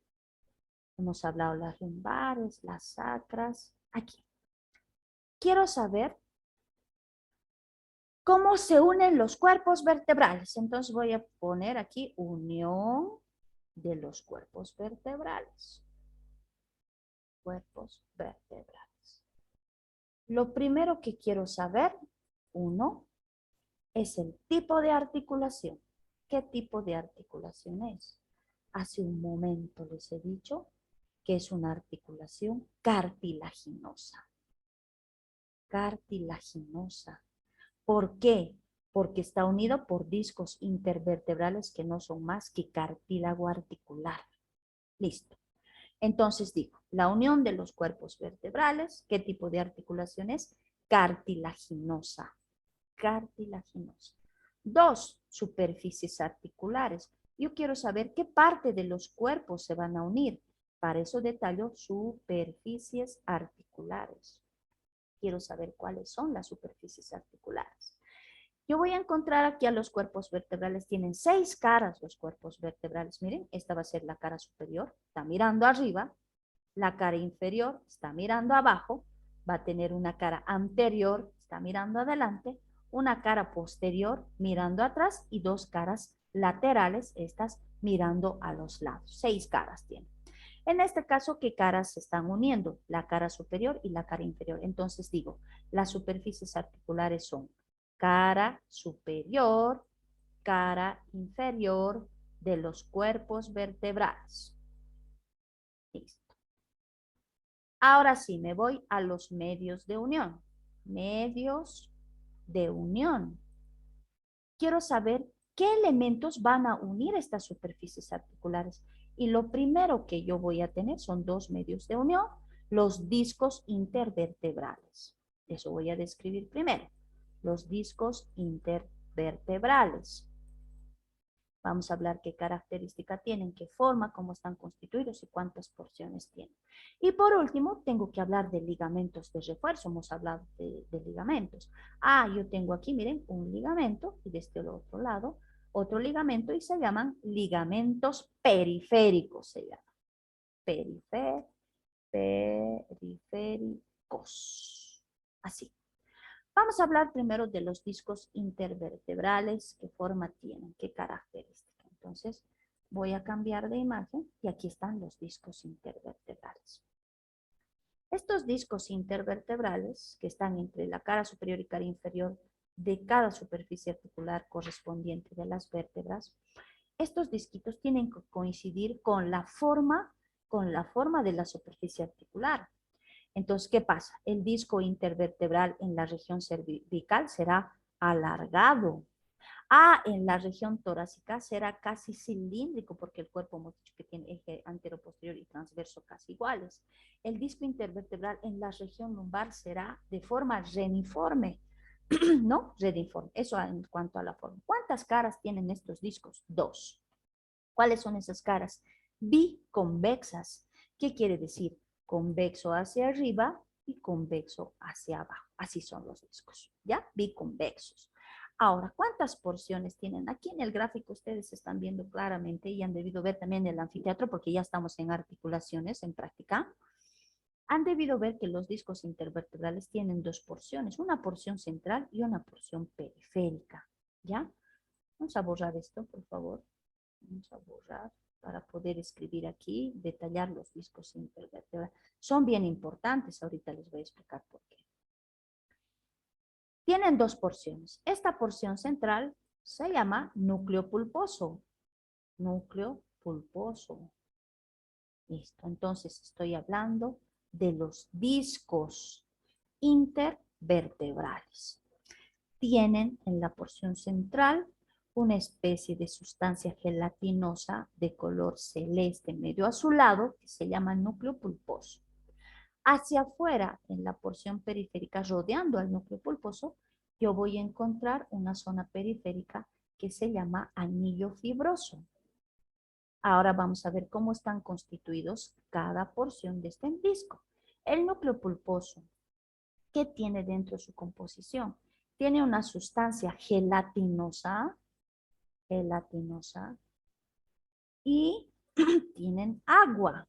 Hemos hablado las lumbares, las sacras. Aquí. Quiero saber cómo se unen los cuerpos vertebrales. Entonces voy a poner aquí unión de los cuerpos vertebrales. Cuerpos vertebrales. Lo primero que quiero saber, uno, es el tipo de articulación. ¿Qué tipo de articulación es? Hace un momento les he dicho que es una articulación cartilaginosa. Cartilaginosa. ¿Por qué? Porque está unido por discos intervertebrales que no son más que cartílago articular. Listo. Entonces digo, la unión de los cuerpos vertebrales, ¿qué tipo de articulación es? Cartilaginosa. Cartilaginosa. 2, superficies articulares. Yo quiero saber qué parte de los cuerpos se van a unir. Para eso detallo superficies articulares. Quiero saber cuáles son las superficies articulares. Yo voy a encontrar aquí a los cuerpos vertebrales. Tienen 6 caras los cuerpos vertebrales. Miren, esta va a ser la cara superior. Está mirando arriba. La cara inferior está mirando abajo. Va a tener una cara anterior. Está mirando adelante. Una cara posterior mirando atrás. Y 2 caras laterales. Estas mirando a los lados. 6 caras tiene. En este caso, ¿qué caras se están uniendo? La cara superior y la cara inferior. Entonces digo, las superficies articulares son cara superior, cara inferior de los cuerpos vertebrales. Listo. Ahora sí, me voy a los medios de unión. Medios de unión. Quiero saber qué elementos van a unir estas superficies articulares. Y lo primero que yo voy a tener son 2 medios de unión, los discos intervertebrales. Eso voy a describir primero. Los discos intervertebrales. Vamos a hablar qué característica tienen, qué forma, cómo están constituidos y cuántas porciones tienen. Y por último, tengo que hablar de ligamentos de refuerzo. Hemos hablado de ligamentos. Yo tengo aquí, miren, un ligamento y desde el otro lado otro ligamento y se llaman ligamentos periféricos, se llaman. Periféricos. Así. Vamos a hablar primero de los discos intervertebrales, qué forma tienen, qué características. Entonces, voy a cambiar de imagen y aquí están los discos intervertebrales. Estos discos intervertebrales, que están entre la cara superior y cara inferior de cada superficie articular correspondiente de las vértebras, estos disquitos tienen que coincidir con la forma de la superficie articular. Entonces, ¿qué pasa? El disco intervertebral en la región cervical será alargado. En la región torácica será casi cilíndrico porque el cuerpo hemos dicho que tiene eje antero-posterior y transverso casi iguales. El disco intervertebral en la región lumbar será de forma reniforme, ¿no? Reniforme. Eso en cuanto a la forma. ¿Cuántas caras tienen estos discos? 2. ¿Cuáles son esas caras? Biconvexas. ¿Qué quiere decir? Convexo hacia arriba y convexo hacia abajo. Así son los discos, ¿ya? Biconvexos. Ahora, ¿cuántas porciones tienen? Aquí en el gráfico ustedes están viendo claramente y han debido ver también el anfiteatro porque ya estamos en articulaciones, en práctica. Han debido ver que los discos intervertebrales tienen 2 porciones, una porción central y una porción periférica, ¿ya? Vamos a borrar esto, por favor. Vamos a borrar para poder escribir aquí, detallar los discos intervertebrales. Son bien importantes, ahorita les voy a explicar por qué. Tienen 2 porciones. Esta porción central se llama núcleo pulposo. Núcleo pulposo. Listo, entonces estoy hablando de los discos intervertebrales. Tienen en la porción central una especie de sustancia gelatinosa de color celeste medio azulado que se llama núcleo pulposo. Hacia afuera, en la porción periférica, rodeando al núcleo pulposo, yo voy a encontrar una zona periférica que se llama anillo fibroso. Ahora vamos a ver cómo están constituidos cada porción de este disco. El núcleo pulposo, ¿qué tiene dentro de su composición? Tiene una sustancia gelatinosa y tienen agua.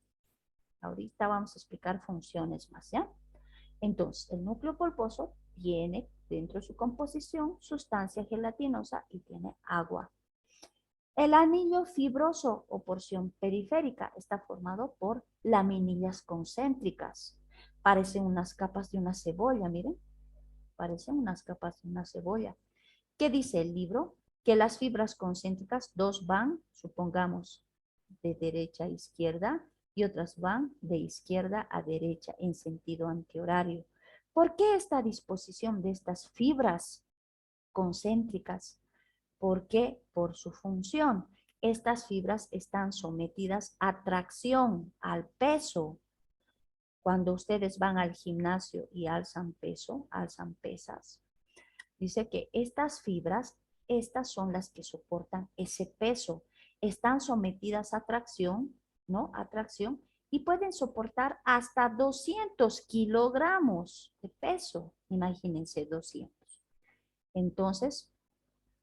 Ahorita vamos a explicar funciones más, ¿ya? Entonces, el núcleo pulposo tiene dentro de su composición sustancia gelatinosa y tiene agua. El anillo fibroso o porción periférica está formado por laminillas concéntricas. Parecen unas capas de una cebolla, miren. Parecen unas capas de una cebolla. ¿Qué dice el libro? Que las fibras concéntricas, 2 van, supongamos, de derecha a izquierda y otras van de izquierda a derecha en sentido antihorario. ¿Por qué esta disposición de estas fibras concéntricas? Porque por su función, estas fibras están sometidas a tracción, al peso. Cuando ustedes van al gimnasio y alzan peso, alzan pesas, dice que estas fibras, estas son las que soportan ese peso. Están sometidas a tracción, ¿no? A tracción y pueden soportar hasta 200 kilogramos de peso. Imagínense 200. Entonces,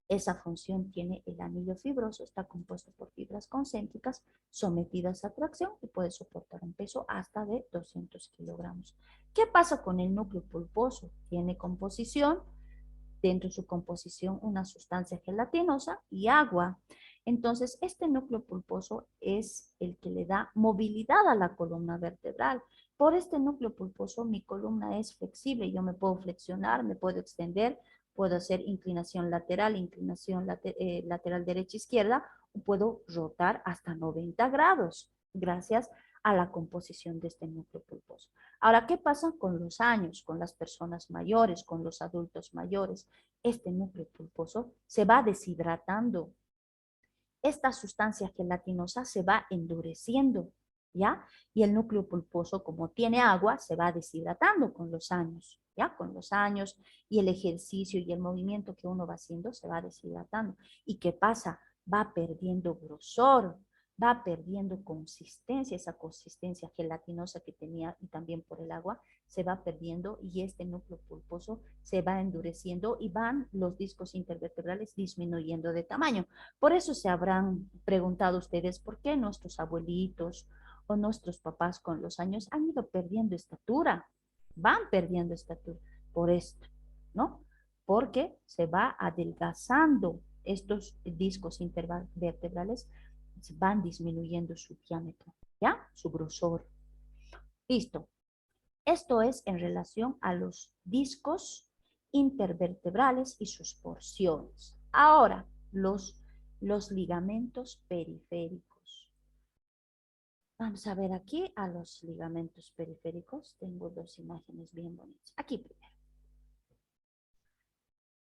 esa función tiene el anillo fibroso, está compuesto por fibras concéntricas sometidas a tracción y puede soportar un peso hasta de 200 kilogramos. ¿Qué pasa con el núcleo pulposo? Tiene composición, dentro de su composición una sustancia gelatinosa y agua. Entonces, este núcleo pulposo es el que le da movilidad a la columna vertebral. Por este núcleo pulposo mi columna es flexible, yo me puedo flexionar, me puedo extender, puedo hacer inclinación lateral lateral derecha-izquierda, o puedo rotar hasta 90 grados, gracias a la composición de este núcleo pulposo. Ahora, ¿qué pasa con los años, con las personas mayores, con los adultos mayores? Este núcleo pulposo se va deshidratando. Esta sustancia gelatinosa se va endureciendo, ¿ya? Y el núcleo pulposo, como tiene agua, se va deshidratando con los años, ¿ya? Con los años y el ejercicio y el movimiento que uno va haciendo se va deshidratando. ¿Y qué pasa? va perdiendo grosor, va perdiendo consistencia, esa consistencia gelatinosa que tenía y también por el agua se va perdiendo y este núcleo pulposo se va endureciendo y van los discos intervertebrales disminuyendo de tamaño. Por eso se habrán preguntado ustedes por qué nuestros abuelitos o nuestros papás con los años han ido perdiendo estatura, van perdiendo estatura por esto, ¿no? Porque se va adelgazando estos discos intervertebrales, van disminuyendo su diámetro, ¿ya? Su grosor. Listo. Esto es en relación a los discos intervertebrales y sus porciones. Ahora, los ligamentos periféricos. Vamos a ver aquí a los ligamentos periféricos. Tengo dos imágenes bien bonitas. Aquí primero.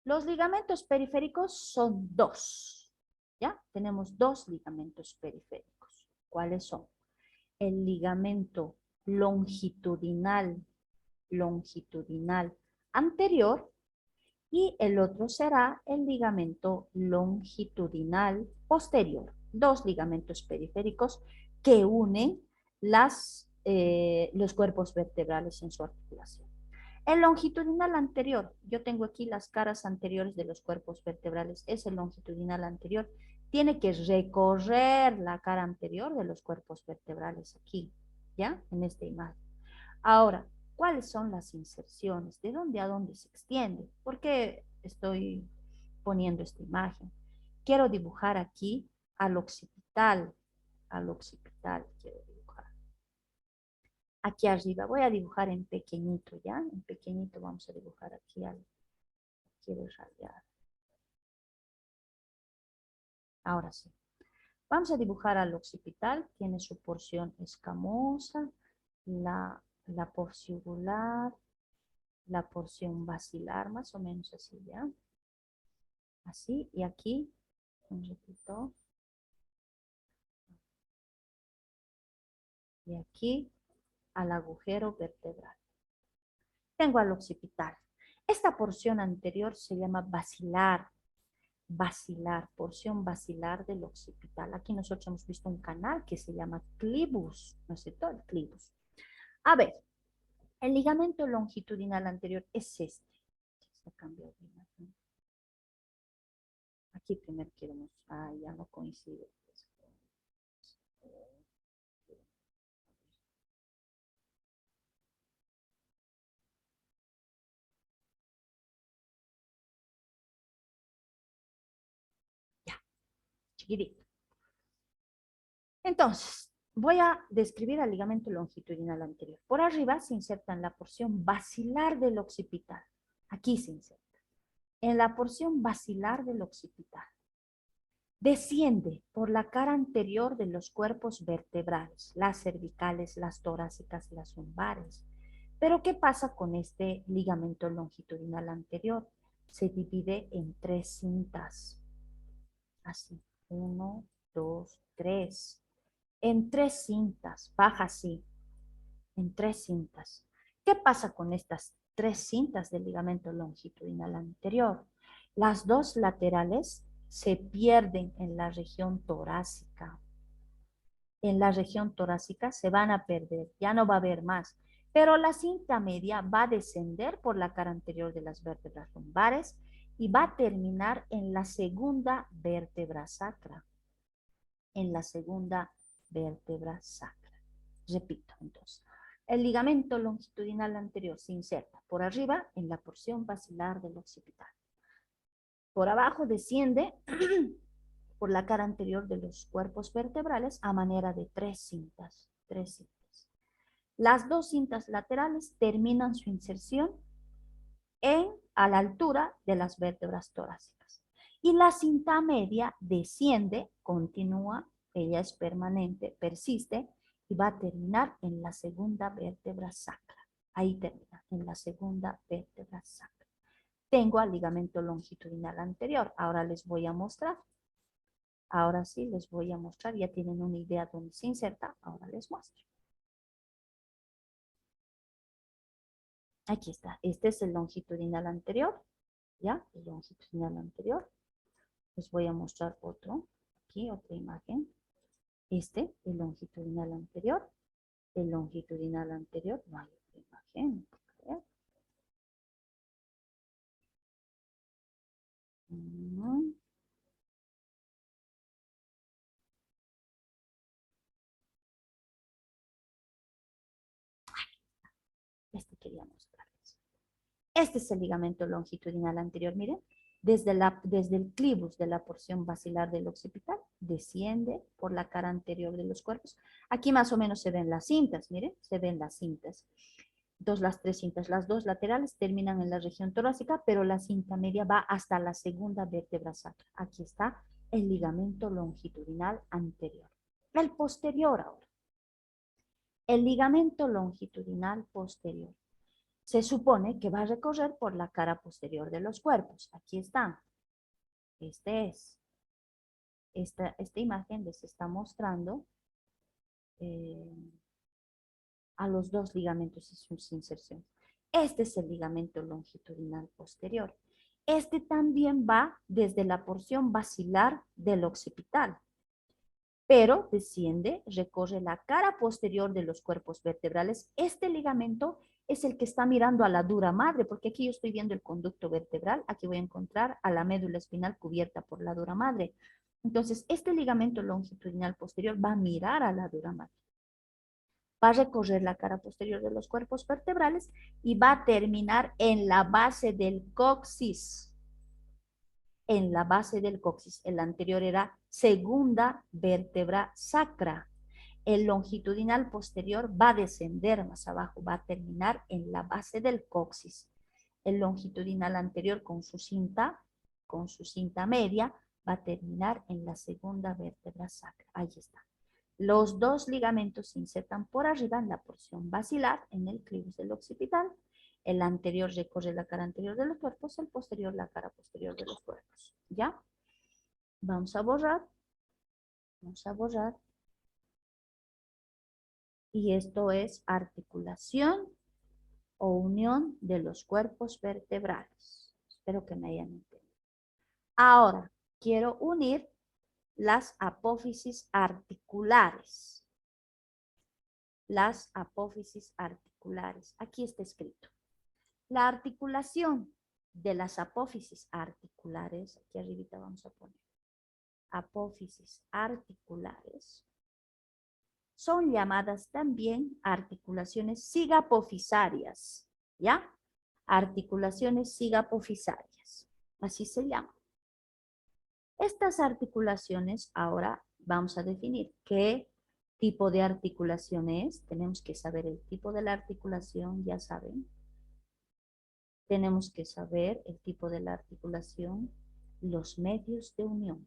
Los ligamentos periféricos son dos, ¿ya? Tenemos dos ligamentos periféricos. ¿Cuáles son? El ligamento longitudinal anterior y el otro será el ligamento longitudinal posterior. Dos ligamentos periféricos que unen los cuerpos vertebrales en su articulación. El longitudinal anterior, yo tengo aquí las caras anteriores de los cuerpos vertebrales, es el longitudinal anterior. Tiene que recorrer la cara anterior de los cuerpos vertebrales aquí, ¿ya? En esta imagen. Ahora, ¿cuáles son las inserciones? ¿De dónde a dónde se extiende? ¿Por qué estoy poniendo esta imagen? Quiero dibujar aquí al occipital quiero dibujar. Aquí arriba, voy a dibujar en pequeñito, ¿ya? En pequeñito vamos a dibujar aquí quiero rayar. Ahora sí. Vamos a dibujar al occipital, tiene su porción escamosa, la porción yugular, la porción basilar, más o menos así, ¿ya? Así, y aquí, un ratito. Y aquí, al agujero vertebral. Tengo al occipital. Esta porción anterior se llama basilar, porción basilar del occipital. Aquí nosotros hemos visto un canal que se llama clivus, ¿no es cierto? El clivus. A ver, el ligamento longitudinal anterior es este. Se cambió de imagen. Aquí primero quiero mostrar, ya no coincide. Ya, chiquitito. Entonces, voy a describir el ligamento longitudinal anterior. Por arriba se inserta en la porción basilar del occipital. Aquí se inserta. En la porción basilar del occipital. Desciende por la cara anterior de los cuerpos vertebrales, las cervicales, las torácicas, las lumbares. Pero ¿qué pasa con este ligamento longitudinal anterior? Se divide en tres cintas. Así, 1, 2, 3. En tres cintas, baja así, en tres cintas. ¿Qué pasa con estas tres cintas del ligamento longitudinal anterior? Las dos laterales se pierden en la región torácica. En la región torácica se van a perder, ya no va a haber más. Pero la cinta media va a descender por la cara anterior de las vértebras lumbares y va a terminar en la segunda vértebra sacra. En la segunda vértebra sacra. Repito, entonces. El ligamento longitudinal anterior se inserta por arriba en la porción basilar del occipital. Por abajo desciende por la cara anterior de los cuerpos vertebrales a manera de tres cintas. Las dos cintas laterales terminan su inserción a la altura de las vértebras torácicas. Y la cinta media desciende, continúa, ella es permanente, persiste, y va a terminar en la segunda vértebra sacra. Ahí termina, en la segunda vértebra sacra. Tengo al ligamento longitudinal anterior. Ahora les voy a mostrar. Ahora sí les voy a mostrar. Ya tienen una idea dónde se inserta. Ahora les muestro. Aquí está. Este es el longitudinal anterior. ¿Ya? El longitudinal anterior. Les voy a mostrar otro. aquí otra imagen. El longitudinal anterior. El longitudinal anterior, no hay otra imagen. A ver. Quería mostrarles. Este es el ligamento longitudinal anterior, miren. Desde el clivus de la porción basilar del occipital, desciende por la cara anterior de los cuerpos. Aquí más o menos se ven las cintas, miren, se ven las cintas. Entonces las tres cintas, las dos laterales terminan en la región torácica, pero la cinta media va hasta la segunda vértebra sacra. Aquí está el ligamento longitudinal anterior. El posterior ahora. El ligamento longitudinal posterior. Se supone que va a recorrer por la cara posterior de los cuerpos. Aquí está. Esta imagen les está mostrando a los dos ligamentos y sus inserciones. Este es el ligamento longitudinal posterior. Este también va desde la porción basilar del occipital, pero desciende, recorre la cara posterior de los cuerpos vertebrales. Este ligamento es el que está mirando a la dura madre, porque aquí yo estoy viendo el conducto vertebral, aquí voy a encontrar a la médula espinal cubierta por la dura madre. Entonces, este ligamento longitudinal posterior va a mirar a la dura madre. Va a recorrer la cara posterior de los cuerpos vertebrales y va a terminar en la base del coxis. En la base del coxis. El anterior era segunda vértebra sacra. El longitudinal posterior va a descender más abajo, va a terminar en la base del coxis. El longitudinal anterior con su cinta media, va a terminar en la segunda vértebra sacra. Ahí está. Los dos ligamentos se insertan por arriba en la porción basilar, en el clivus del occipital. El anterior recorre la cara anterior de los cuerpos, el posterior la cara posterior de los cuerpos. ¿Ya? Vamos a borrar. Vamos a borrar. Y esto es articulación o unión de los cuerpos vertebrales. Espero que me hayan entendido. Ahora, quiero unir las apófisis articulares. Las apófisis articulares. Aquí está escrito. La articulación de las apófisis articulares, aquí arribita vamos a poner, apófisis articulares, son llamadas también articulaciones sigapofisarias, ¿ya? Articulaciones sigapofisarias, así se llaman. Estas articulaciones, ahora vamos a definir qué tipo de articulación es. Tenemos que saber el tipo de la articulación, ya saben. Tenemos que saber el tipo de la articulación, los medios de unión.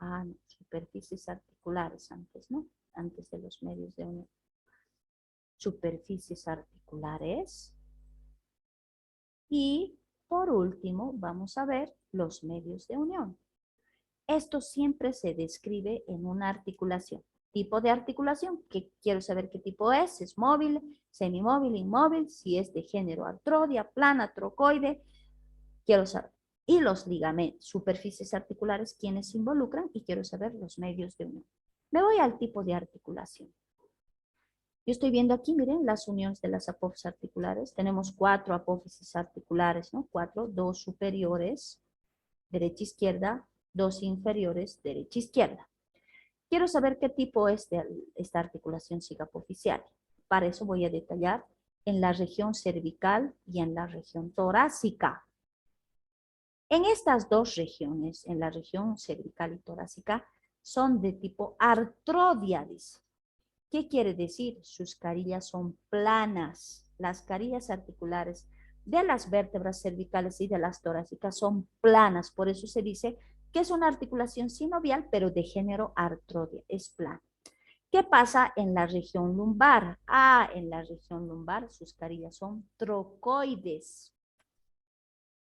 No, superficies articulares antes, ¿no? Antes de los medios de unión. Superficies articulares. Y por último, vamos a ver los medios de unión. Esto siempre se describe en una articulación. Tipo de articulación, que quiero saber qué tipo es móvil, semimóvil, inmóvil, si es de género artrodia, plana, trocoide, quiero saber. Y los ligamentos, superficies articulares, quienes se involucran, y quiero saber los medios de unión. Me voy al tipo de articulación. Yo estoy viendo aquí, miren, las uniones de las apófisis articulares. Tenemos 4 apófisis articulares, ¿no? 4, 2 superiores, derecha, izquierda, 2 inferiores, derecha, izquierda. Quiero saber qué tipo es de esta articulación sigapofisial. Para eso voy a detallar en la región cervical y en la región torácica. En estas dos regiones, en la región cervical y torácica, son de tipo artrodiades. ¿Qué quiere decir? Sus carillas son planas. Las carillas articulares de las vértebras cervicales y de las torácicas son planas. Por eso se dice que es una articulación sinovial, pero de género artrodia, es plana. ¿Qué pasa en la región lumbar? En la región lumbar sus carillas son trocoides.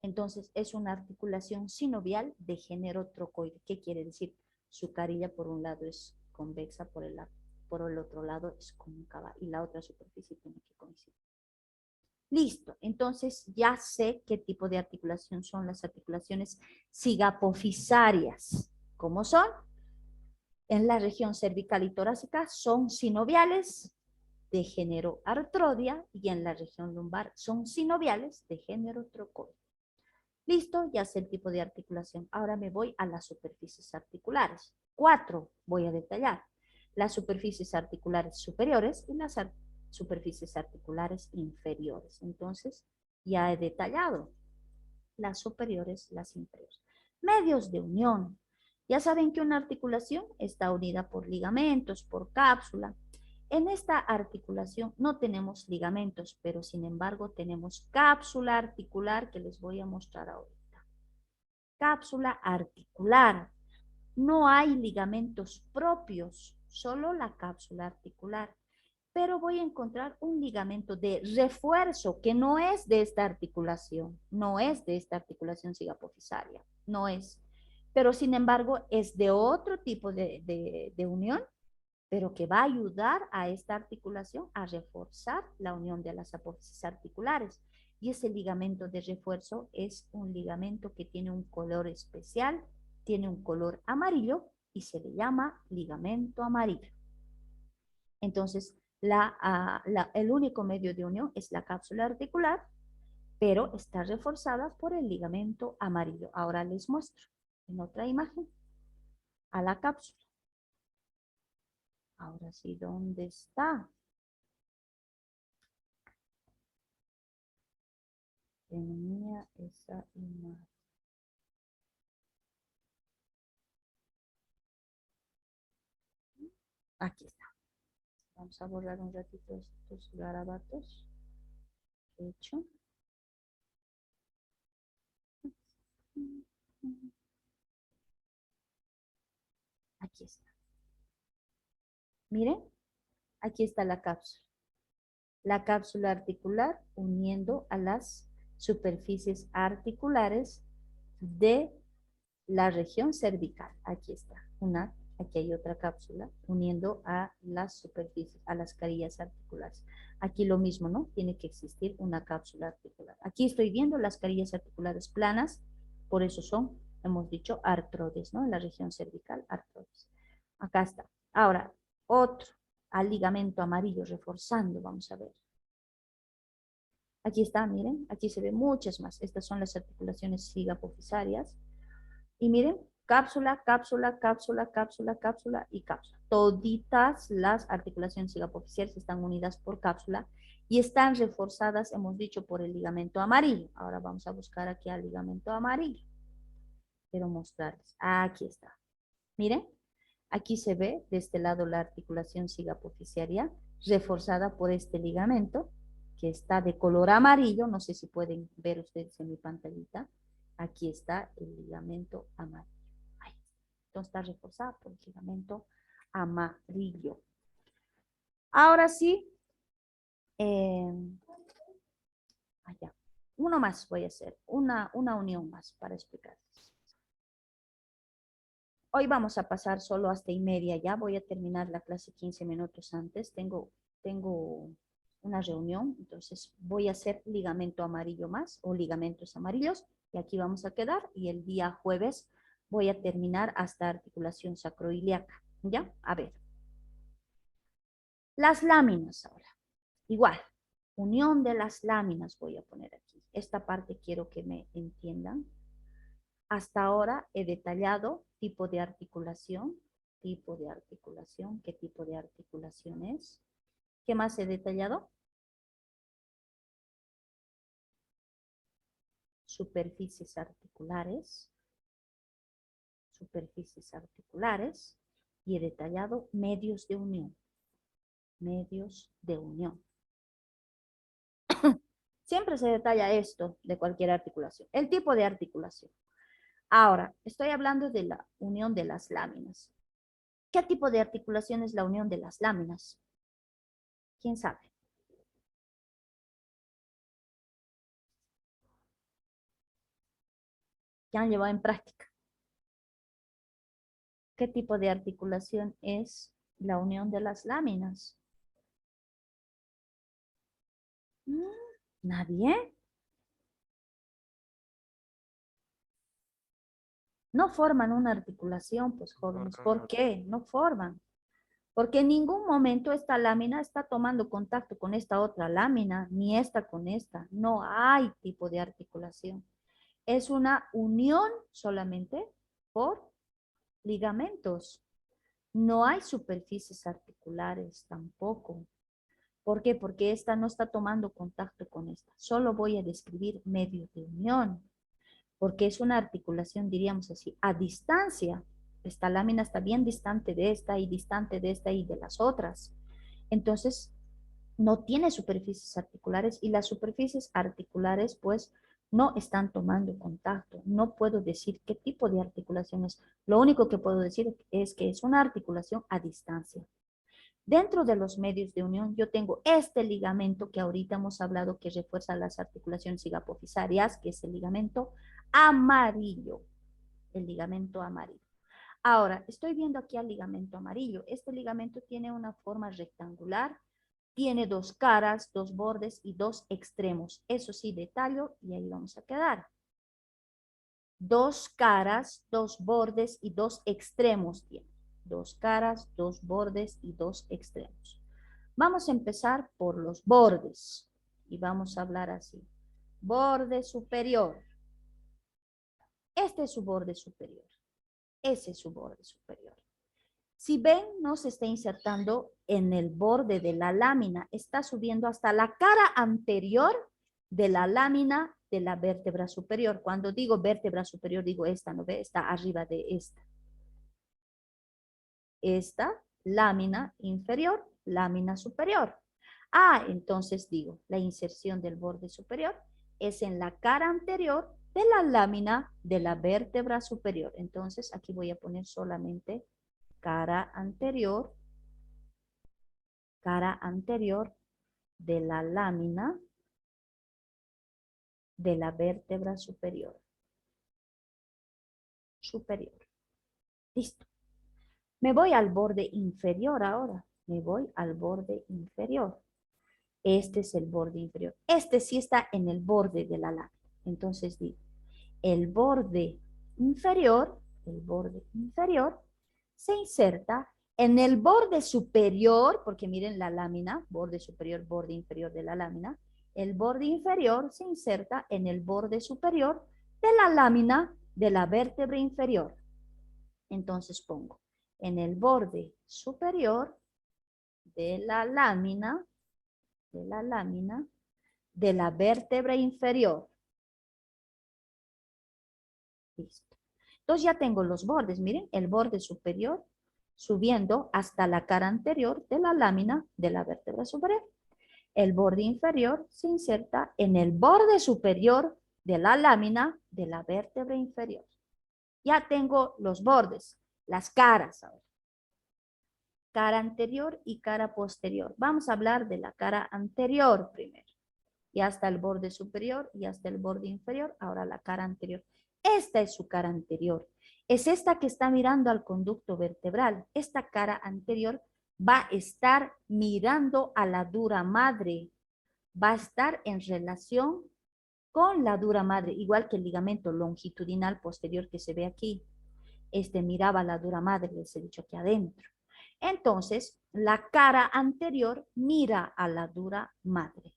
Entonces es una articulación sinovial de género trocoide. ¿Qué quiere decir? Su carilla por un lado es convexa, por el otro lado es cóncava y la otra superficie tiene que coincidir. Listo, entonces ya sé qué tipo de articulación son las articulaciones sigapofisarias. ¿Cómo son? En la región cervical y torácica son sinoviales de género artrodia y en la región lumbar son sinoviales de género trocoide. Listo, ya sé el tipo de articulación. Ahora me voy a las superficies articulares. 4 voy a detallar. Las superficies articulares superiores y las superficies articulares inferiores. Entonces, ya he detallado las superiores, las inferiores. Medios de unión. Ya saben que una articulación está unida por ligamentos, por cápsula. En esta articulación no tenemos ligamentos, pero sin embargo tenemos cápsula articular que les voy a mostrar ahorita. Cápsula articular. No hay ligamentos propios, solo la cápsula articular. Pero voy a encontrar un ligamento de refuerzo que no es de esta articulación, no es de esta articulación cigapofisaria, no es. Pero sin embargo es de otro tipo de unión, pero que va a ayudar a esta articulación a reforzar la unión de las apófisis articulares. Y ese ligamento de refuerzo es un ligamento que tiene un color especial, tiene un color amarillo y se le llama ligamento amarillo. Entonces, el único medio de unión es la cápsula articular, pero está reforzada por el ligamento amarillo. Ahora les muestro en otra imagen a la cápsula. Ahora sí, ¿dónde está? Tenía esa imagen. Aquí está. Vamos a borrar un ratito estos garabatos que he hecho. Aquí está. Miren, aquí está la cápsula. La cápsula articular uniendo a las superficies articulares de la región cervical. Aquí está una, aquí hay otra cápsula uniendo a las superficies, a las carillas articulares. Aquí lo mismo, ¿no? Tiene que existir una cápsula articular. Aquí estoy viendo las carillas articulares planas, por eso son, hemos dicho, artrodes, ¿no? En la región cervical, artrodes. Acá está. Ahora, otro, al ligamento amarillo reforzando, vamos a ver. Aquí está, miren, aquí se ven muchas más. Estas son las articulaciones cigapofisarias. Y miren, cápsula, cápsula, cápsula, cápsula, cápsula y cápsula. Toditas las articulaciones cigapofisarias están unidas por cápsula y están reforzadas, hemos dicho, por el ligamento amarillo. Ahora vamos a buscar aquí al ligamento amarillo. Quiero mostrarles. Aquí está. Miren, aquí se ve de este lado la articulación cigapoficiaria reforzada por este ligamento que está de color amarillo. No sé si pueden ver ustedes en mi pantallita. Aquí está el ligamento amarillo. Ahí. Entonces está reforzada por el ligamento amarillo. Ahora sí, allá. Uno más voy a hacer, una unión más para explicarles. Hoy vamos a pasar solo hasta y media ya. Voy a terminar la clase 15 minutos antes. Tengo una reunión, entonces voy a hacer ligamento amarillo más o ligamentos amarillos y aquí vamos a quedar y el día jueves voy a terminar hasta articulación sacroiliaca. ¿Ya? A ver. Las láminas ahora. Igual. Unión de las láminas voy a poner aquí. Esta parte quiero que me entiendan. Hasta ahora he detallado tipo de articulación, ¿qué tipo de articulación es? ¿Qué más he detallado? Superficies articulares, y he detallado medios de unión, Siempre se detalla esto de cualquier articulación, el tipo de articulación. Ahora, estoy hablando de la unión de las láminas. ¿Qué tipo de articulación es la unión de las láminas? ¿Quién sabe? ¿Qué han llevado en práctica? ¿Qué tipo de articulación es la unión de las láminas? ¿Nadie? No forman una articulación, pues jóvenes. ¿Por qué? No forman. Porque en ningún momento esta lámina está tomando contacto con esta otra lámina, ni esta con esta. No hay tipo de articulación. Es una unión solamente por ligamentos. No hay superficies articulares tampoco. ¿Por qué? Porque esta no está tomando contacto con esta. Solo voy a describir medios de unión, porque es una articulación, diríamos así, a distancia. Esta lámina está bien distante de esta y distante de esta y de las otras. Entonces, no tiene superficies articulares y las superficies articulares, pues, no están tomando contacto. No puedo decir qué tipo de articulación es. Lo único que puedo decir es que es una articulación a distancia. Dentro de los medios de unión, yo tengo este ligamento que ahorita hemos hablado que refuerza las articulaciones higapofisarias, que es el ligamento amarillo. El ligamento amarillo. Ahora, estoy viendo aquí al ligamento amarillo. Este ligamento tiene una forma rectangular, tiene dos caras, dos bordes y dos extremos. Eso sí, detallo y ahí vamos a quedar. Dos caras, dos bordes y dos extremos tiene. Dos caras, dos bordes y dos extremos. Vamos a empezar por los bordes y vamos a hablar así. Borde superior. Este es su borde superior. Ese es su borde superior. Si ven, no se está insertando en el borde de la lámina, está subiendo hasta la cara anterior de la lámina de la vértebra superior. Cuando digo vértebra superior, digo esta, ¿no ve? Está arriba de esta. Esta lámina inferior, lámina superior. Ah, entonces digo, la inserción del borde superior es en la cara anterior de la lámina de la vértebra superior. Entonces, aquí voy a poner solamente cara anterior de la lámina de la vértebra superior. Superior. Listo. Me voy al borde inferior ahora. Me voy al borde inferior. Este es el borde inferior. Este sí está en el borde de la lámina. Entonces digo, el borde inferior se inserta en el borde superior, porque miren la lámina, borde superior, borde inferior de la lámina. El borde inferior se inserta en el borde superior de la lámina de la vértebra inferior. Entonces pongo en el borde superior de la lámina de la vértebra inferior. Listo. Entonces ya tengo los bordes, miren, el borde superior subiendo hasta la cara anterior de la lámina de la vértebra superior. El borde inferior se inserta en el borde superior de la lámina de la vértebra inferior. Ya tengo los bordes, las caras ahora. Cara anterior y cara posterior. Vamos a hablar de la cara anterior primero. Ya está el borde superior, ya está el borde inferior, ahora la cara anterior. Esta es su cara anterior. Es esta que está mirando al conducto vertebral. Esta cara anterior va a estar mirando a la dura madre. Va a estar en relación con la dura madre, igual que el ligamento longitudinal posterior que se ve aquí. Este miraba a la dura madre, les he dicho aquí adentro. Entonces, la cara anterior mira a la dura madre.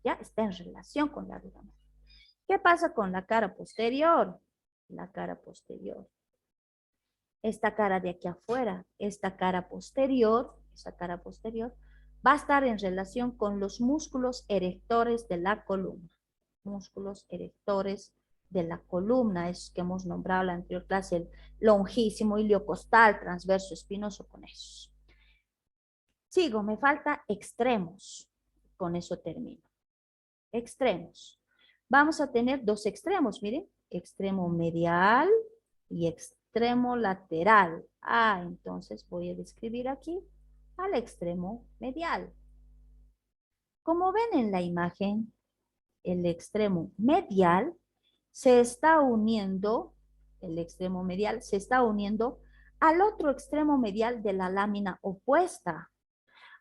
Ya está en relación con la dura madre. ¿Qué pasa con la cara posterior? La cara posterior. Esta cara de aquí afuera, esta cara posterior, esa cara posterior, va a estar en relación con los músculos erectores de la columna. Músculos erectores de la columna, es que hemos nombrado en la anterior clase, el longísimo, iliocostal, transverso espinoso, con esos. Sigo, me falta extremos. Con eso termino. Extremos. Vamos a tener dos extremos, miren, extremo medial y extremo lateral. Ah, entonces voy a describir aquí al extremo medial. Como ven en la imagen, el extremo medial se está uniendo, el extremo medial se está uniendo al otro extremo medial de la lámina opuesta.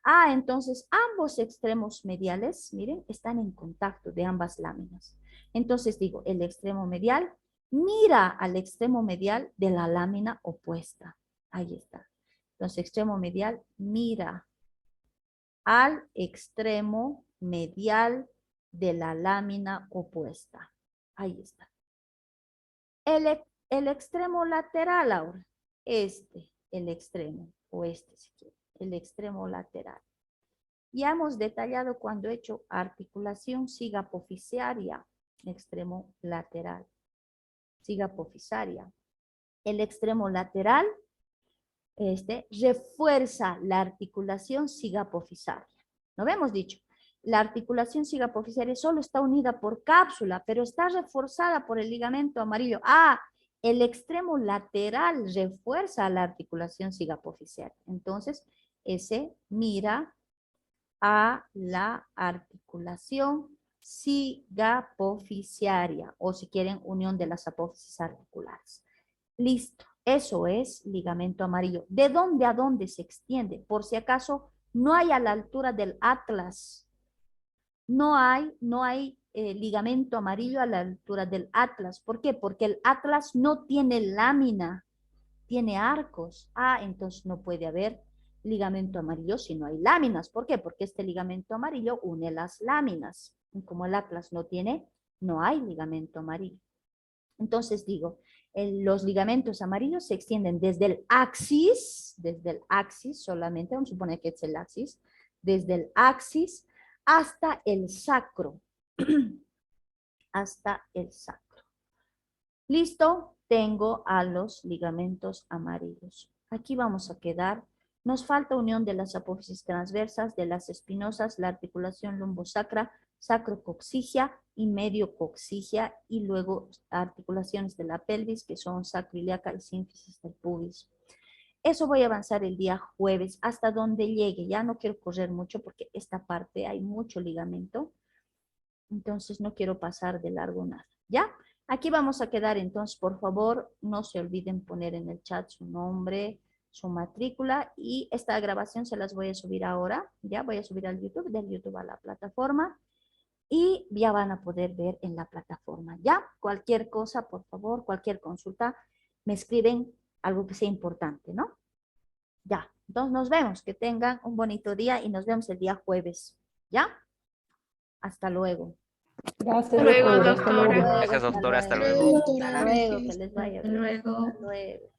Ah, entonces ambos extremos mediales, miren, están en contacto de ambas láminas. Entonces digo, el extremo medial mira al extremo medial de la lámina opuesta. Ahí está. Entonces, extremo medial, mira al extremo medial de la lámina opuesta. Ahí está. El extremo lateral ahora. El extremo, o si quiere, el extremo lateral. Ya hemos detallado cuando he hecho articulación sigapoficiaria, extremo lateral, sigapoficiaria. El extremo lateral refuerza la articulación sigapoficiaria. ¿No habíamos dicho? La articulación sigapoficiaria solo está unida por cápsula, pero está reforzada por el ligamento amarillo. El extremo lateral refuerza la articulación sigapoficiaria. Entonces, ese mira a la articulación sigapoficiaria, o si quieren, unión de las apófisis articulares. Listo, eso es ligamento amarillo. ¿De dónde a dónde se extiende? Por si acaso no hay a la altura del atlas. No hay ligamento amarillo a la altura del atlas. ¿Por qué? Porque el atlas no tiene lámina, tiene arcos. Entonces no puede haber ligamento amarillo si no hay láminas. ¿Por qué? Porque este ligamento amarillo une las láminas. Y como el atlas no hay ligamento amarillo. Entonces digo, los ligamentos amarillos se extienden desde el axis solamente, vamos a suponer que es el axis, desde el axis hasta el sacro. Hasta el sacro. Listo, tengo a los ligamentos amarillos. Aquí vamos a quedar. Nos falta unión de las apófisis transversas, de las espinosas, la articulación lumbosacra, sacrocoxigia y mediocoxigia, y luego articulaciones de la pelvis, que son sacroiliaca y sínfisis del pubis. Eso voy a avanzar el día jueves, hasta donde llegue. Ya no quiero correr mucho porque esta parte hay mucho ligamento. Entonces no quiero pasar de largo nada. ¿Ya? Aquí vamos a quedar entonces, por favor, no se olviden poner en el chat su nombre, su matrícula, y esta grabación se las voy a subir ahora. Ya voy a subir al YouTube, del YouTube a la plataforma, y ya van a poder ver en la plataforma. ¿Ya? Cualquier cosa, por favor, cualquier consulta, me escriben algo que sea importante, ¿no? Ya. Entonces nos vemos. Que tengan un bonito día y nos vemos el día jueves. ¿Ya? Hasta luego. Gracias, Hasta luego, doctora. Hasta luego. doctora. Gracias, doctora. Hasta Hasta luego. luego, que les vaya Hasta bien. luego. Hasta luego.